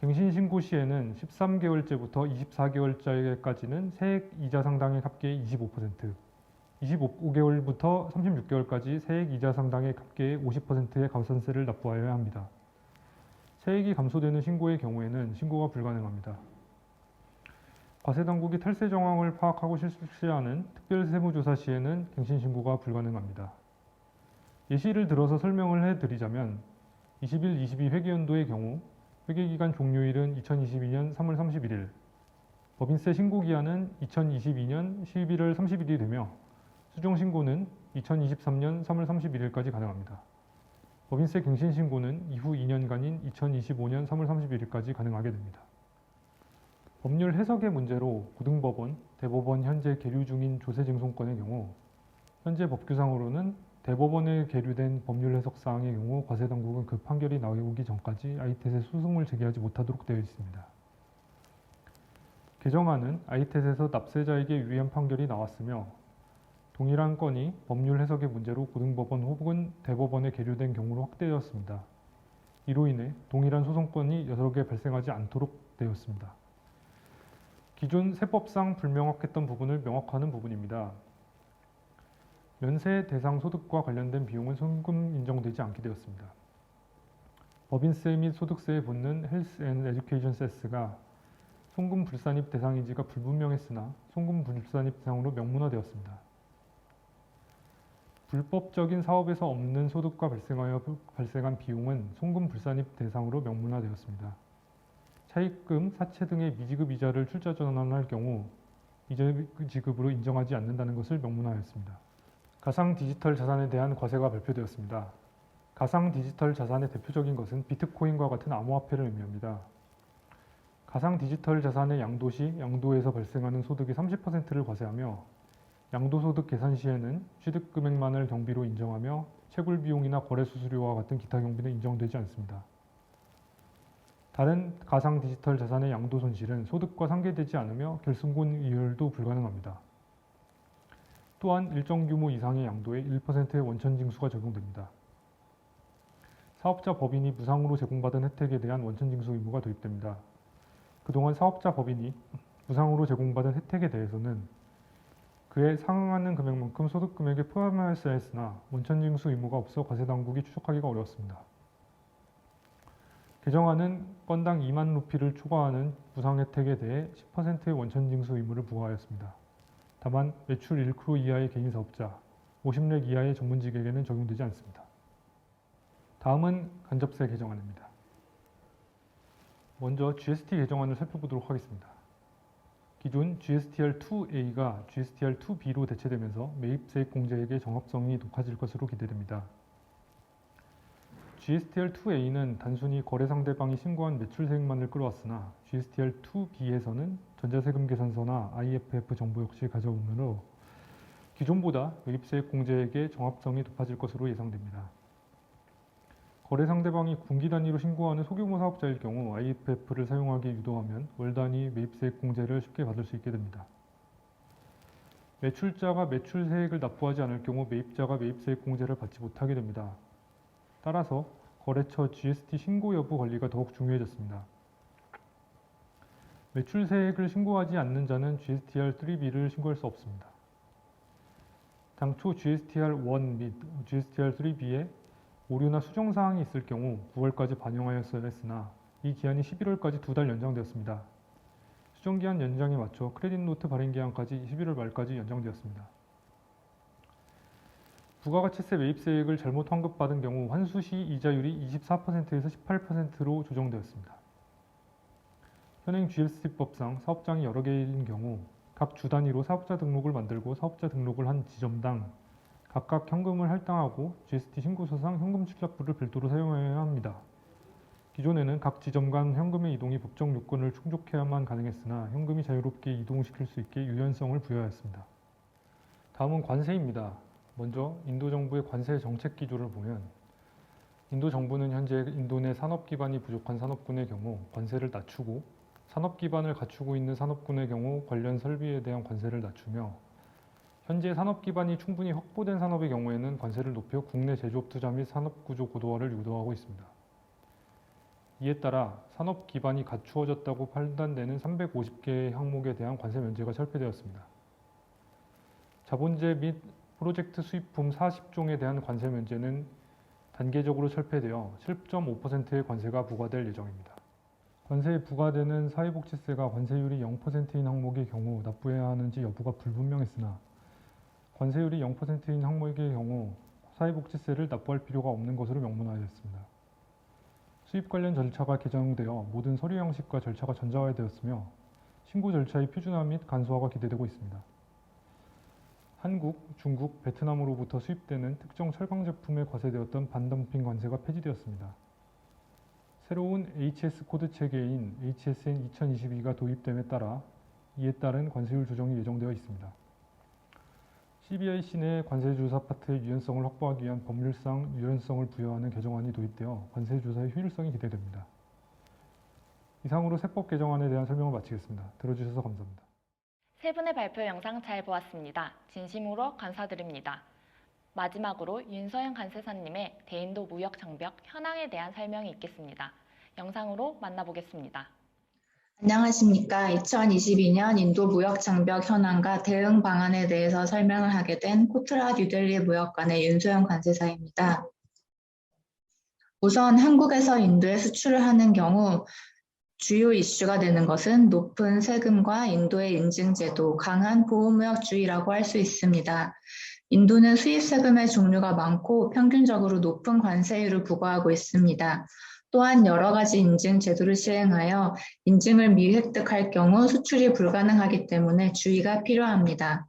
갱신신고 시에는 13개월째부터 24개월째까지는 세액 이자 상당의 합계의 25%, 25개월부터 36개월까지 세액 이자 상당의 합계의 50%의 가산세를 납부하여야 합니다. 세액이 감소되는 신고의 경우에는 신고가 불가능합니다. 과세당국이 탈세 정황을 파악하고 실시하는 특별세무조사 시에는 갱신신고가 불가능합니다. 예시를 들어서 설명을 해드리자면 21, 22 회계연도의 경우 회계기간 종료일은 2022년 3월 31일, 법인세 신고기한은 2022년 11월 30일이 되며 수정신고는 2023년 3월 31일까지 가능합니다. 법인세 갱신신고는 이후 2년간인 2025년 3월 31일까지 가능하게 됩니다. 법률 해석의 문제로 고등법원, 대법원 현재 계류 중인 조세쟁송건의 경우 현재 법규상으로는 대법원에 계류된 법률 해석사항의 경우 과세당국은 그 판결이 나오기 전까지 아이텟에 소송을 제기하지 못하도록 되어 있습니다. 개정안은 아이텟에서 납세자에게 유리한 판결이 나왔으며 동일한 건이 법률 해석의 문제로 고등법원 혹은 대법원에 계류된 경우로 확대되었습니다. 이로 인해 동일한 소송건이 여러 개 발생하지 않도록 되었습니다. 기존 세법상 불명확했던 부분을 명확화하는 부분입니다. 면세 대상 소득과 관련된 비용은 송금 인정되지 않게 되었습니다. 법인세 및 소득세에 붙는 헬스 앤 에듀케이션 세스가 송금 불산입 대상인지가 불분명했으나 송금 불산입 대상으로 명문화되었습니다. 불법적인 사업에서 없는 소득과 발생하여 발생한 비용은 송금 불산입 대상으로 명문화되었습니다. 차입금, 사채 등의 미지급 이자를 출자 전환할 경우 이자 지급으로 인정하지 않는다는 것을 명문화하였습니다. 가상 디지털 자산에 대한 과세가 발표되었습니다. 가상 디지털 자산의 대표적인 것은 비트코인과 같은 암호화폐를 의미합니다. 가상 디지털 자산의 양도 시 양도에서 발생하는 소득의 30%를 과세하며 양도소득 계산 시에는 취득금액만을 경비로 인정하며 채굴 비용이나 거래 수수료와 같은 기타 경비는 인정되지 않습니다. 다른 가상 디지털 자산의 양도 손실은 소득과 상계되지 않으며 결승권 이율도 불가능합니다. 또한 일정 규모 이상의 양도에 1%의 원천 징수가 적용됩니다. 사업자 법인이 무상으로 제공받은 혜택에 대한 원천징수 의무가 도입됩니다. 그동안 사업자 법인이 무상으로 제공받은 혜택에 대해서는 그에 상응하는 금액만큼 소득금액에 포함하였어야 했으나 원천징수 의무가 없어 과세당국이 추적하기가 어려웠습니다. 개정안은 건당 2만 루피를 초과하는 무상 혜택에 대해 10%의 원천징수 의무를 부과하였습니다. 다만 매출 1크루 이하의 개인 사업자, 50렉 이하의 전문직에게는 적용되지 않습니다. 다음은 간접세 개정안입니다. 먼저 GST 개정안을 살펴보도록 하겠습니다. 기존 GSTR2A가 GSTR2B로 대체되면서 매입세액 공제액의 정합성이 높아질 것으로 기대됩니다. GSTR2A는 단순히 거래 상대방이 신고한 매출세액만을 끌어왔으나 GSTR2B에서는 전자세금 계산서나 IFF 정보 역시 가져오므로 기존보다 매입세액 공제액의 정합성이 높아질 것으로 예상됩니다. 거래 상대방이 분기 단위로 신고하는 소규모 사업자일 경우 IFF를 사용하기 유도하면 월 단위 매입세액 공제를 쉽게 받을 수 있게 됩니다. 매출자가 매출세액을 납부하지 않을 경우 매입자가 매입세액 공제를 받지 못하게 됩니다. 따라서 거래처 GST 신고 여부 관리가 더욱 중요해졌습니다. 매출세액을 신고하지 않는 자는 GSTR3B를 신고할 수 없습니다. 당초 GSTR1 및 GSTR3B에 오류나 수정사항이 있을 경우 9월까지 반영하였어야 했으나 이 기한이 11월까지 2달 연장되었습니다. 수정기한 연장에 맞춰 크레딧노트 발행기한까지 11월 말까지 연장되었습니다. 부가가치세 매입세액을 잘못 환급받은 경우 환수 시 이자율이 24%에서 18%로 조정되었습니다. 현행 GST법상 사업장이 여러 개인 경우 각 주 단위로 사업자 등록을 만들고 사업자 등록을 한 지점당 각각 현금을 할당하고 GST 신고서상 현금 출납부를 별도로 사용해야 합니다. 기존에는 각 지점 간 현금의 이동이 법정 요건을 충족해야만 가능했으나 현금이 자유롭게 이동시킬 수 있게 유연성을 부여하였습니다. 다음은 관세입니다. 먼저 인도 정부의 관세 정책 기조를 보면 인도 정부는 현재 인도 내 산업 기반이 부족한 산업군의 경우 관세를 낮추고 산업 기반을 갖추고 있는 산업군의 경우 관련 설비에 대한 관세를 낮추며 현재 산업 기반이 충분히 확보된 산업의 경우에는 관세를 높여 국내 제조업 투자 및 산업 구조 고도화를 유도하고 있습니다. 이에 따라 산업 기반이 갖추어졌다고 판단되는 350개의 항목에 대한 관세 면제가 철폐되었습니다. 자본재 및 프로젝트 수입품 40종에 대한 관세 면제는 단계적으로 철폐되어 7.5%의 관세가 부과될 예정입니다. 관세에 부과되는 사회복지세가 관세율이 0%인 항목의 경우 납부해야 하는지 여부가 불분명했으나 관세율이 0%인 항목의 경우 사회복지세를 납부할 필요가 없는 것으로 명문화되었습니다. 수입 관련 절차가 개정되어 모든 서류 형식과 절차가 전자화되었으며 신고 절차의 표준화 및 간소화가 기대되고 있습니다. 한국, 중국, 베트남으로부터 수입되는 특정 철강 제품에 과세되었던 반덤핑 관세가 폐지되었습니다. 새로운 HS 코드 체계인 HSN 2022가 도입됨에 따라 이에 따른 관세율 조정이 예정되어 있습니다. CBIC 내 관세조사 파트의 유연성을 확보하기 위한 법률상 유연성을 부여하는 개정안이 도입되어 관세조사의 효율성이 기대됩니다. 이상으로 세법 개정안에 대한 설명을 마치겠습니다. 들어주셔서 감사합니다. 세 분의 발표 영상 잘 보았습니다. 진심으로 감사드립니다. 마지막으로 윤서영 간세사님의 대인도 무역 장벽 현황에 대한 설명이 있겠습니다. 영상으로 만나보겠습니다. 안녕하십니까. 2022년 인도 무역 장벽 현황과 대응 방안에 대해서 설명을 하게 된 코트라 뉴델리 무역관의 윤소영 관세사입니다. 우선 한국에서 인도에 수출을 하는 경우 주요 이슈가 되는 것은 높은 세금과 인도의 인증제도, 강한 보호무역주의라고 할 수 있습니다. 인도는 수입 세금의 종류가 많고 평균적으로 높은 관세율을 부과하고 있습니다. 또한 여러 가지 인증 제도를 시행하여 인증을 미획득할 경우 수출이 불가능하기 때문에 주의가 필요합니다.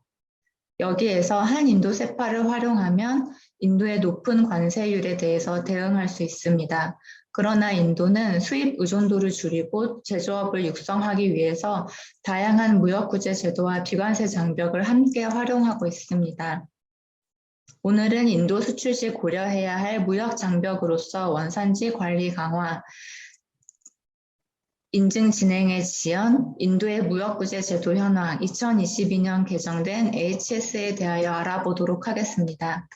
여기에서 한인도 세파를 활용하면 인도의 높은 관세율에 대해서 대응할 수 있습니다. 그러나 인도는 수입 의존도를 줄이고 제조업을 육성하기 위해서 다양한 무역구제 제도와 비관세 장벽을 함께 활용하고 있습니다. 오늘은 인도 수출 시 고려해야 할 무역 장벽으로서 원산지 관리 강화, 인증 진행의 지연, 인도의 무역구제 제도 현황, 2022년 개정된 HS에 대하여 알아보도록 하겠습니다.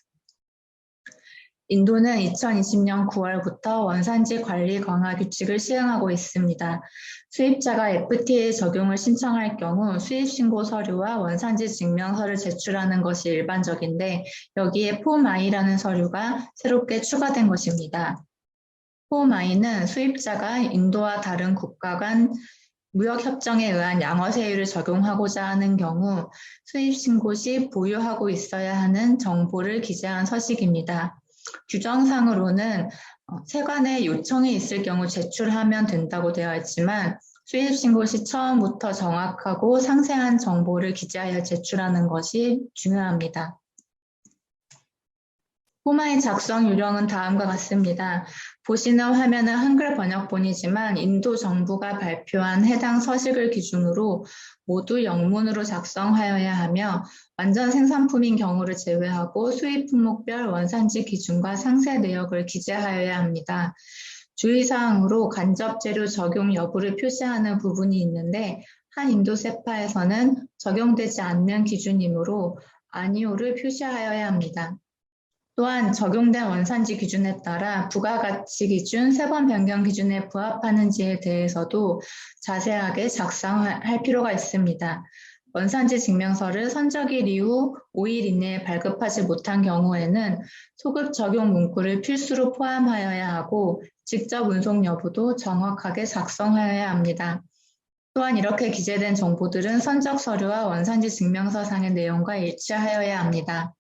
인도는 2020년 9월부터 원산지 관리 강화 규칙을 시행하고 있습니다. 수입자가 FTA 적용을 신청할 경우 수입 신고 서류와 원산지 증명서를 제출하는 것이 일반적인데 여기에 폼 I라는 서류가 새롭게 추가된 것입니다. 폼 I는 수입자가 인도와 다른 국가 간 무역협정에 의한 양어세율을 적용하고자 하는 경우 수입 신고 시 보유하고 있어야 하는 정보를 기재한 서식입니다. 규정상으로는 세관에 요청이 있을 경우 제출하면 된다고 되어 있지만 수입 신고 시 처음부터 정확하고 상세한 정보를 기재하여 제출하는 것이 중요합니다. 폼아이 작성 요령은 다음과 같습니다. 보시는 화면은 한글 번역본이지만 인도 정부가 발표한 해당 서식을 기준으로 모두 영문으로 작성하여야 하며 완전 생산품인 경우를 제외하고 수입 품목별 원산지 기준과 상세 내역을 기재하여야 합니다. 주의사항으로 간접 재료 적용 여부를 표시하는 부분이 있는데 한 인도 세파에서는 적용되지 않는 기준이므로 아니오를 표시하여야 합니다. 또한 적용된 원산지 기준에 따라 부가가치 기준, 세번 변경 기준에 부합하는지에 대해서도 자세하게 작성할 필요가 있습니다. 원산지 증명서를 선적일 이후 5일 이내에 발급하지 못한 경우에는 소급 적용 문구를 필수로 포함하여야 하고 직접 운송 여부도 정확하게 작성하여야 합니다. 또한 이렇게 기재된 정보들은 선적 서류와 원산지 증명서상의 내용과 일치하여야 합니다.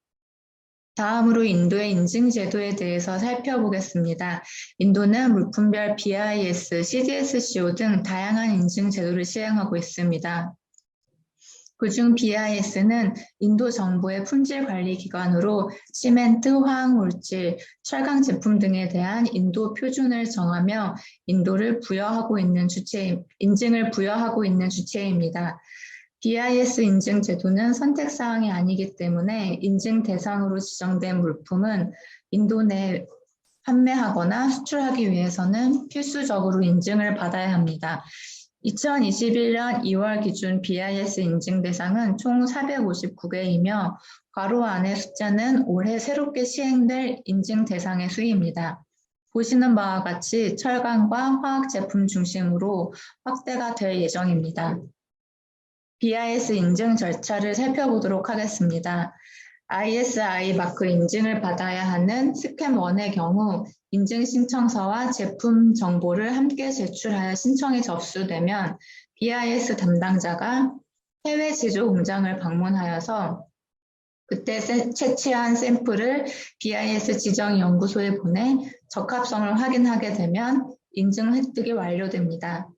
다음으로 인도의 인증 제도에 대해서 살펴보겠습니다. 인도는 물품별 BIS, CDSCO 등 다양한 인증 제도를 시행하고 있습니다. 그중 BIS는 인도 정부의 품질 관리 기관으로 시멘트, 화학물질, 철강 제품 등에 대한 인도 표준을 정하며 인증을 부여하고 있는 주체입니다. BIS 인증 제도는 선택사항이 아니기 때문에 인증 대상으로 지정된 물품은 인도 내 판매하거나 수출하기 위해서는 필수적으로 인증을 받아야 합니다. 2021년 2월 기준 BIS 인증 대상은 총 459개이며 괄호 안의 숫자는 올해 새롭게 시행될 인증 대상의 수입니다. 보시는 바와 같이 철강과 화학 제품 중심으로 확대가 될 예정입니다. BIS 인증 절차를 살펴보도록 하겠습니다. ISI 마크 인증을 받아야 하는 스캠1의 경우 인증 신청서와 제품 정보를 함께 제출하여 신청이 접수되면 BIS 담당자가 해외 제조 공장을 방문하여서 그때 채취한 샘플을 BIS 지정 연구소에 보내 적합성을 확인하게 되면 인증 획득이 완료됩니다.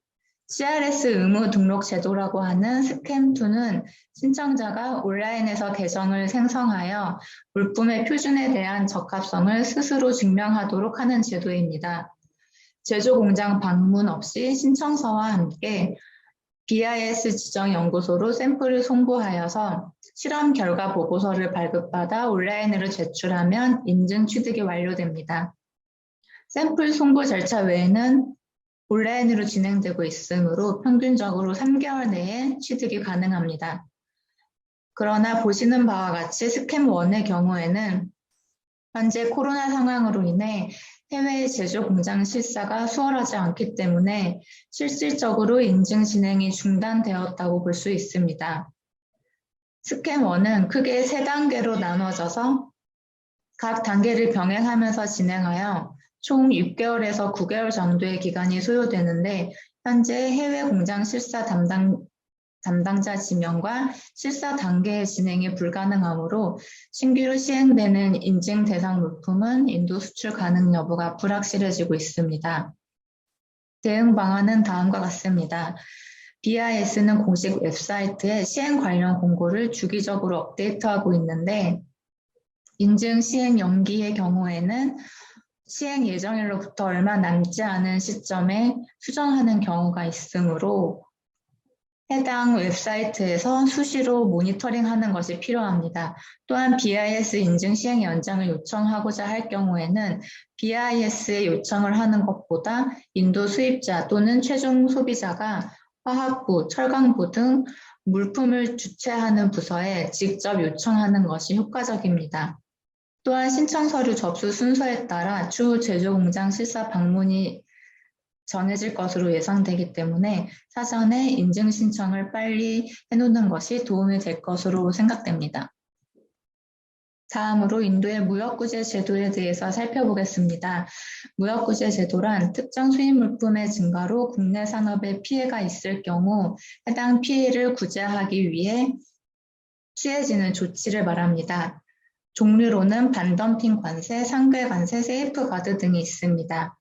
CRS 의무 등록 제도라고 하는 스캠2는 신청자가 온라인에서 계정을 생성하여 물품의 표준에 대한 적합성을 스스로 증명하도록 하는 제도입니다. 제조 공장 방문 없이 신청서와 함께 BIS 지정 연구소로 샘플을 송부하여서 실험 결과 보고서를 발급받아 온라인으로 제출하면 인증 취득이 완료됩니다. 샘플 송부 절차 외에는 온라인으로 진행되고 있으므로 평균적으로 3개월 내에 취득이 가능합니다. 그러나 보시는 바와 같이 스캠1의 경우에는 현재 코로나 상황으로 인해 해외 제조 공장 실사가 수월하지 않기 때문에 실질적으로 인증 진행이 중단되었다고 볼 수 있습니다. 스캠1은 크게 3단계로 나눠져서 각 단계를 병행하면서 진행하여 총 6개월에서 9개월 정도의 기간이 소요되는데 현재 해외 공장 실사 담당자 지명과 실사 단계의 진행이 불가능하므로 신규로 시행되는 인증 대상 물품은 인도 수출 가능 여부가 불확실해지고 있습니다. 대응 방안은 다음과 같습니다. BIS는 공식 웹사이트에 시행 관련 공고를 주기적으로 업데이트하고 있는데 인증 시행 연기의 경우에는 시행 예정일로부터 얼마 남지 않은 시점에 수정하는 경우가 있으므로 해당 웹사이트에서 수시로 모니터링하는 것이 필요합니다. 또한 BIS 인증 시행 연장을 요청하고자 할 경우에는 BIS에 요청을 하는 것보다 인도 수입자 또는 최종 소비자가 화학부, 철강부 등 물품을 주최하는 부서에 직접 요청하는 것이 효과적입니다. 또한 신청 서류 접수 순서에 따라 추후 제조 공장 실사 방문이 정해질 것으로 예상되기 때문에 사전에 인증 신청을 빨리 해놓는 것이 도움이 될 것으로 생각됩니다. 다음으로 인도의 무역구제 제도에 대해서 살펴보겠습니다. 무역구제 제도란 특정 수입 물품의 증가로 국내 산업에 피해가 있을 경우 해당 피해를 구제하기 위해 취해지는 조치를 말합니다. 종류로는 반덤핑 관세, 상계 관세, 세이프가드 등이 있습니다.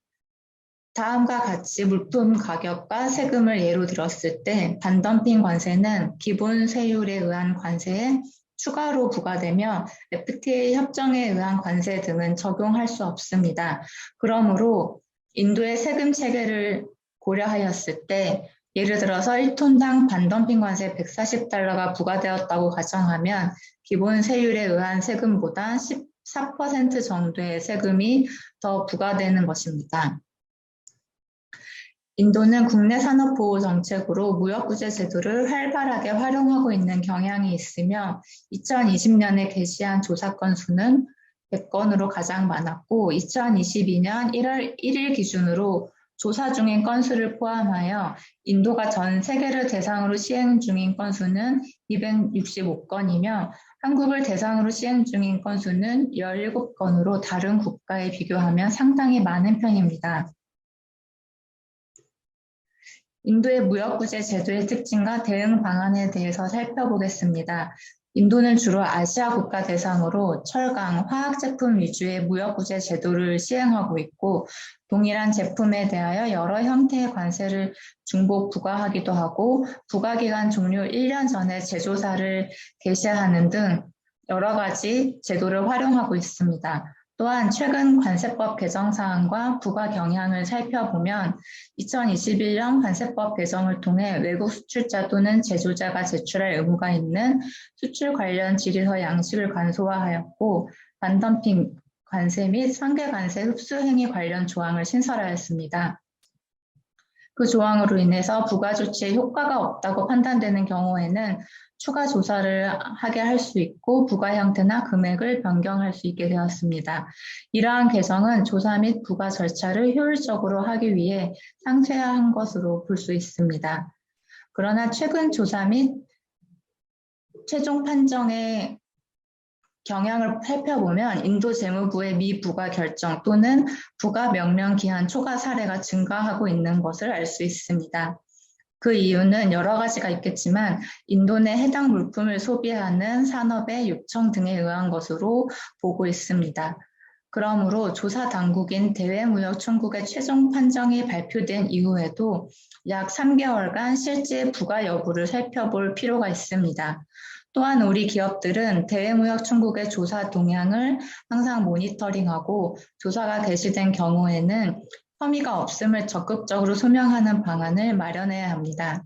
다음과 같이 물품 가격과 세금을 예로 들었을 때 반덤핑 관세는 기본 세율에 의한 관세에 추가로 부과되며 FTA 협정에 의한 관세 등은 적용할 수 없습니다. 그러므로 인도의 세금 체계를 고려하였을 때 예를 들어서 1톤당 반덤핑 관세 $140가 부과되었다고 가정하면 기본 세율에 의한 세금보다 14% 정도의 세금이 더 부과되는 것입니다. 인도는 국내 산업 보호 정책으로 무역구제 제도를 활발하게 활용하고 있는 경향이 있으며 2020년에 게시한 조사 건수는 100건으로 가장 많았고 2022년 1월 1일 기준으로 조사 중인 건수를 포함하여 인도가 전 세계를 대상으로 시행 중인 건수는 265건이며 한국을 대상으로 시행 중인 건수는 17건으로 다른 국가에 비교하면 상당히 많은 편입니다. 인도의 무역구제 제도의 특징과 대응 방안에 대해서 살펴보겠습니다. 인도는 주로 아시아 국가 대상으로 철강, 화학제품 위주의 무역구제 제도를 시행하고 있고 동일한 제품에 대하여 여러 형태의 관세를 중복 부과하기도 하고 부과기간 종료 1년 전에 제조사를 게시하는 등 여러 가지 제도를 활용하고 있습니다. 또한 최근 관세법 개정 사항과 부과 경향을 살펴보면 2021년 관세법 개정을 통해 외국 수출자 또는 제조자가 제출할 의무가 있는 수출 관련 질의서 양식을 간소화하였고 반덤핑 관세 및 상계 관세 흡수 행위 관련 조항을 신설하였습니다. 그 조항으로 인해서 부과 조치에 효과가 없다고 판단되는 경우에는 추가 조사를 하게 할 수 있고 부과 형태나 금액을 변경할 수 있게 되었습니다. 이러한 개정은 조사 및 부과 절차를 효율적으로 하기 위해 상세한 것으로 볼 수 있습니다. 그러나 최근 조사 및 최종 판정의 경향을 살펴보면 인도 재무부의 미부과 결정 또는 부과 명령 기한 초과 사례가 증가하고 있는 것을 알 수 있습니다. 그 이유는 여러 가지가 있겠지만 인도 내 해당 물품을 소비하는 산업의 요청 등에 의한 것으로 보고 있습니다. 그러므로 조사 당국인 대외무역총국의 최종 판정이 발표된 이후에도 약 3개월간 실제 부과 여부를 살펴볼 필요가 있습니다. 또한 우리 기업들은 대외무역총국의 조사 동향을 항상 모니터링하고 조사가 개시된 경우에는 혐의가 없음을 적극적으로 소명하는 방안을 마련해야 합니다.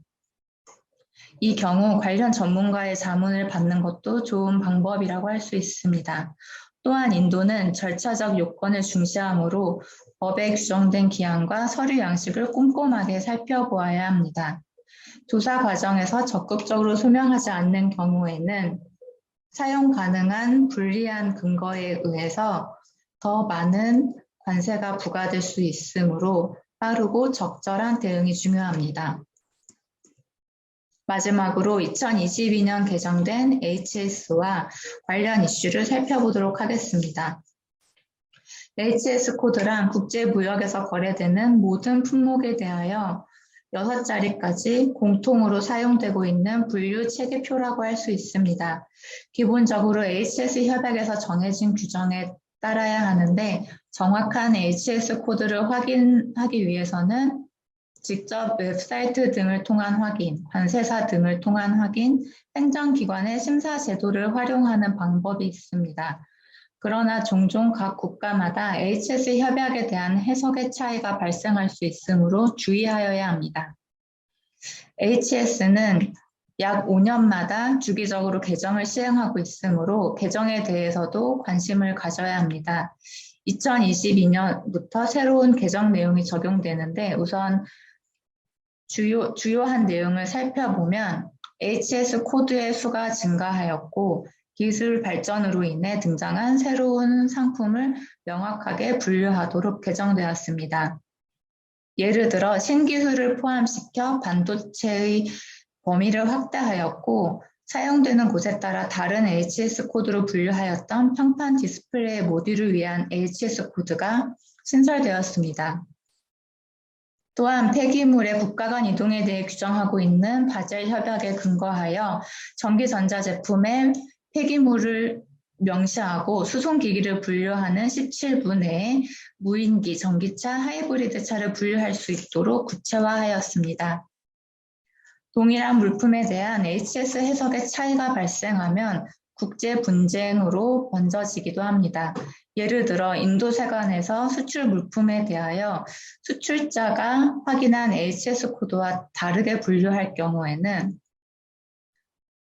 이 경우 관련 전문가의 자문을 받는 것도 좋은 방법이라고 할 수 있습니다. 또한 인도는 절차적 요건을 중시하므로 법에 규정된 기한과 서류 양식을 꼼꼼하게 살펴보아야 합니다. 조사 과정에서 적극적으로 소명하지 않는 경우에는 사용 가능한 불리한 근거에 의해서 더 많은 관세가 부과될 수 있으므로 빠르고 적절한 대응이 중요합니다. 마지막으로 2022년 개정된 HS와 관련 이슈를 살펴보도록 하겠습니다. HS 코드란 국제무역에서 거래되는 모든 품목에 대하여 6자리까지 공통으로 사용되고 있는 분류 체계표라고 할 수 있습니다. 기본적으로 HS 협약에서 정해진 규정에 따라야 하는데 정확한 HS 코드를 확인하기 위해서는 직접 웹사이트 등을 통한 확인, 관세사 등을 통한 확인, 행정기관의 심사 제도를 활용하는 방법이 있습니다. 그러나 종종 각 국가마다 HS 협약에 대한 해석의 차이가 발생할 수 있으므로 주의하여야 합니다. HS는 약 5년마다 주기적으로 개정을 시행하고 있으므로 개정에 대해서도 관심을 가져야 합니다. 2022년부터 새로운 개정 내용이 적용되는데 우선 주요한 내용을 살펴보면 HS 코드의 수가 증가하였고 기술 발전으로 인해 등장한 새로운 상품을 명확하게 분류하도록 개정되었습니다. 예를 들어 신기술을 포함시켜 반도체의 범위를 확대하였고, 사용되는 곳에 따라 다른 HS 코드로 분류하였던 평판 디스플레이 모듈을 위한 HS 코드가 신설되었습니다. 또한 폐기물의 국가 간 이동에 대해 규정하고 있는 바젤 협약에 근거하여 전기전자 제품의 폐기물을 명시하고 수송기기를 분류하는 17부 내에 무인기, 전기차, 하이브리드 차를 분류할 수 있도록 구체화하였습니다. 동일한 물품에 대한 HS 해석의 차이가 발생하면 국제 분쟁으로 번져지기도 합니다. 예를 들어 인도 세관에서 수출 물품에 대하여 수출자가 확인한 HS 코드와 다르게 분류할 경우에는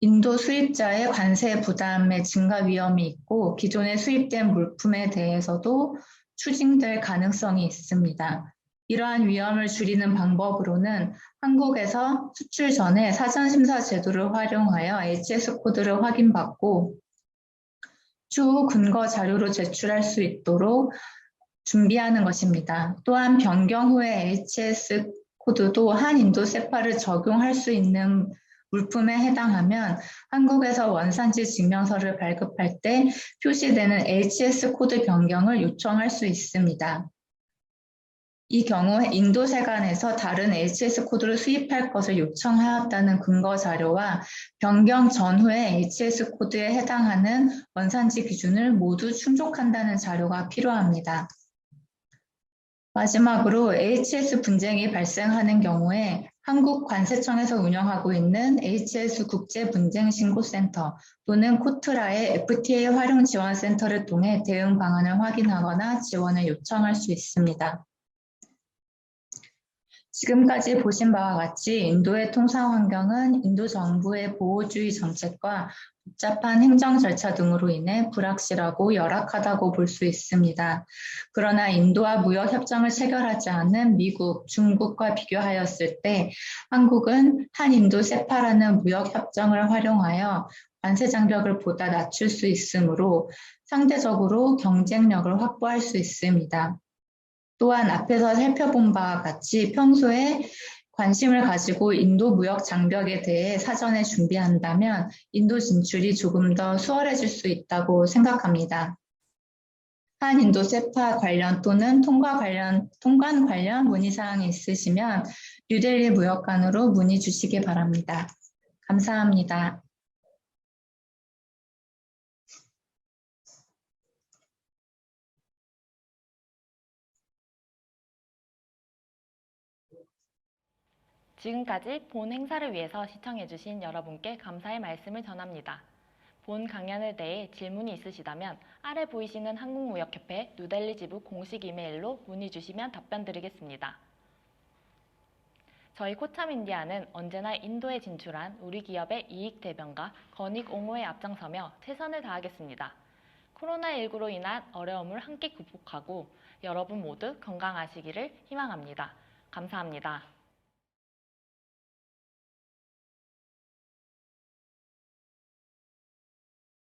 인도 수입자의 관세 부담의 증가 위험이 있고 기존에 수입된 물품에 대해서도 추징될 가능성이 있습니다. 이러한 위험을 줄이는 방법으로는 한국에서 수출 전에 사전 심사 제도를 활용하여 HS 코드를 확인받고 추후 근거 자료로 제출할 수 있도록 준비하는 것입니다. 또한 변경 후에 HS 코드도 한인도 세파를 적용할 수 있는 물품에 해당하면 한국에서 원산지 증명서를 발급할 때 표시되는 HS 코드 변경을 요청할 수 있습니다. 이 경우 인도 세관에서 다른 HS 코드를 수입할 것을 요청하였다는 근거 자료와 변경 전후의 HS 코드에 해당하는 원산지 기준을 모두 충족한다는 자료가 필요합니다. 마지막으로 HS 분쟁이 발생하는 경우에 한국관세청에서 운영하고 있는 HS 국제분쟁신고센터 또는 코트라의 FTA 활용지원센터를 통해 대응 방안을 확인하거나 지원을 요청할 수 있습니다. 지금까지 보신 바와 같이 인도의 통상 환경은 인도 정부의 보호주의 정책과 복잡한 행정 절차 등으로 인해 불확실하고 열악하다고 볼 수 있습니다. 그러나 인도와 무역 협정을 체결하지 않은 미국, 중국과 비교하였을 때 한국은 한인도 세파라는 무역 협정을 활용하여 관세 장벽을 보다 낮출 수 있으므로 상대적으로 경쟁력을 확보할 수 있습니다. 또한 앞에서 살펴본 바와 같이 평소에 관심을 가지고 인도 무역 장벽에 대해 사전에 준비한다면 인도 진출이 조금 더 수월해질 수 있다고 생각합니다. 한인도 세파 관련 또는 통관 관련 문의사항이 있으시면 뉴델리 무역관으로 문의 주시기 바랍니다. 감사합니다. 지금까지 본 행사를 위해서 시청해주신 여러분께 감사의 말씀을 전합니다. 본 강연에 대해 질문이 있으시다면 아래 보이시는 한국무역협회 뉴델리 지부 공식 이메일로 문의 주시면 답변 드리겠습니다. 저희 코참인디아는 언제나 인도에 진출한 우리 기업의 이익 대변과 권익 옹호에 앞장서며 최선을 다하겠습니다. 코로나19로 인한 어려움을 함께 극복하고 여러분 모두 건강하시기를 희망합니다. 감사합니다.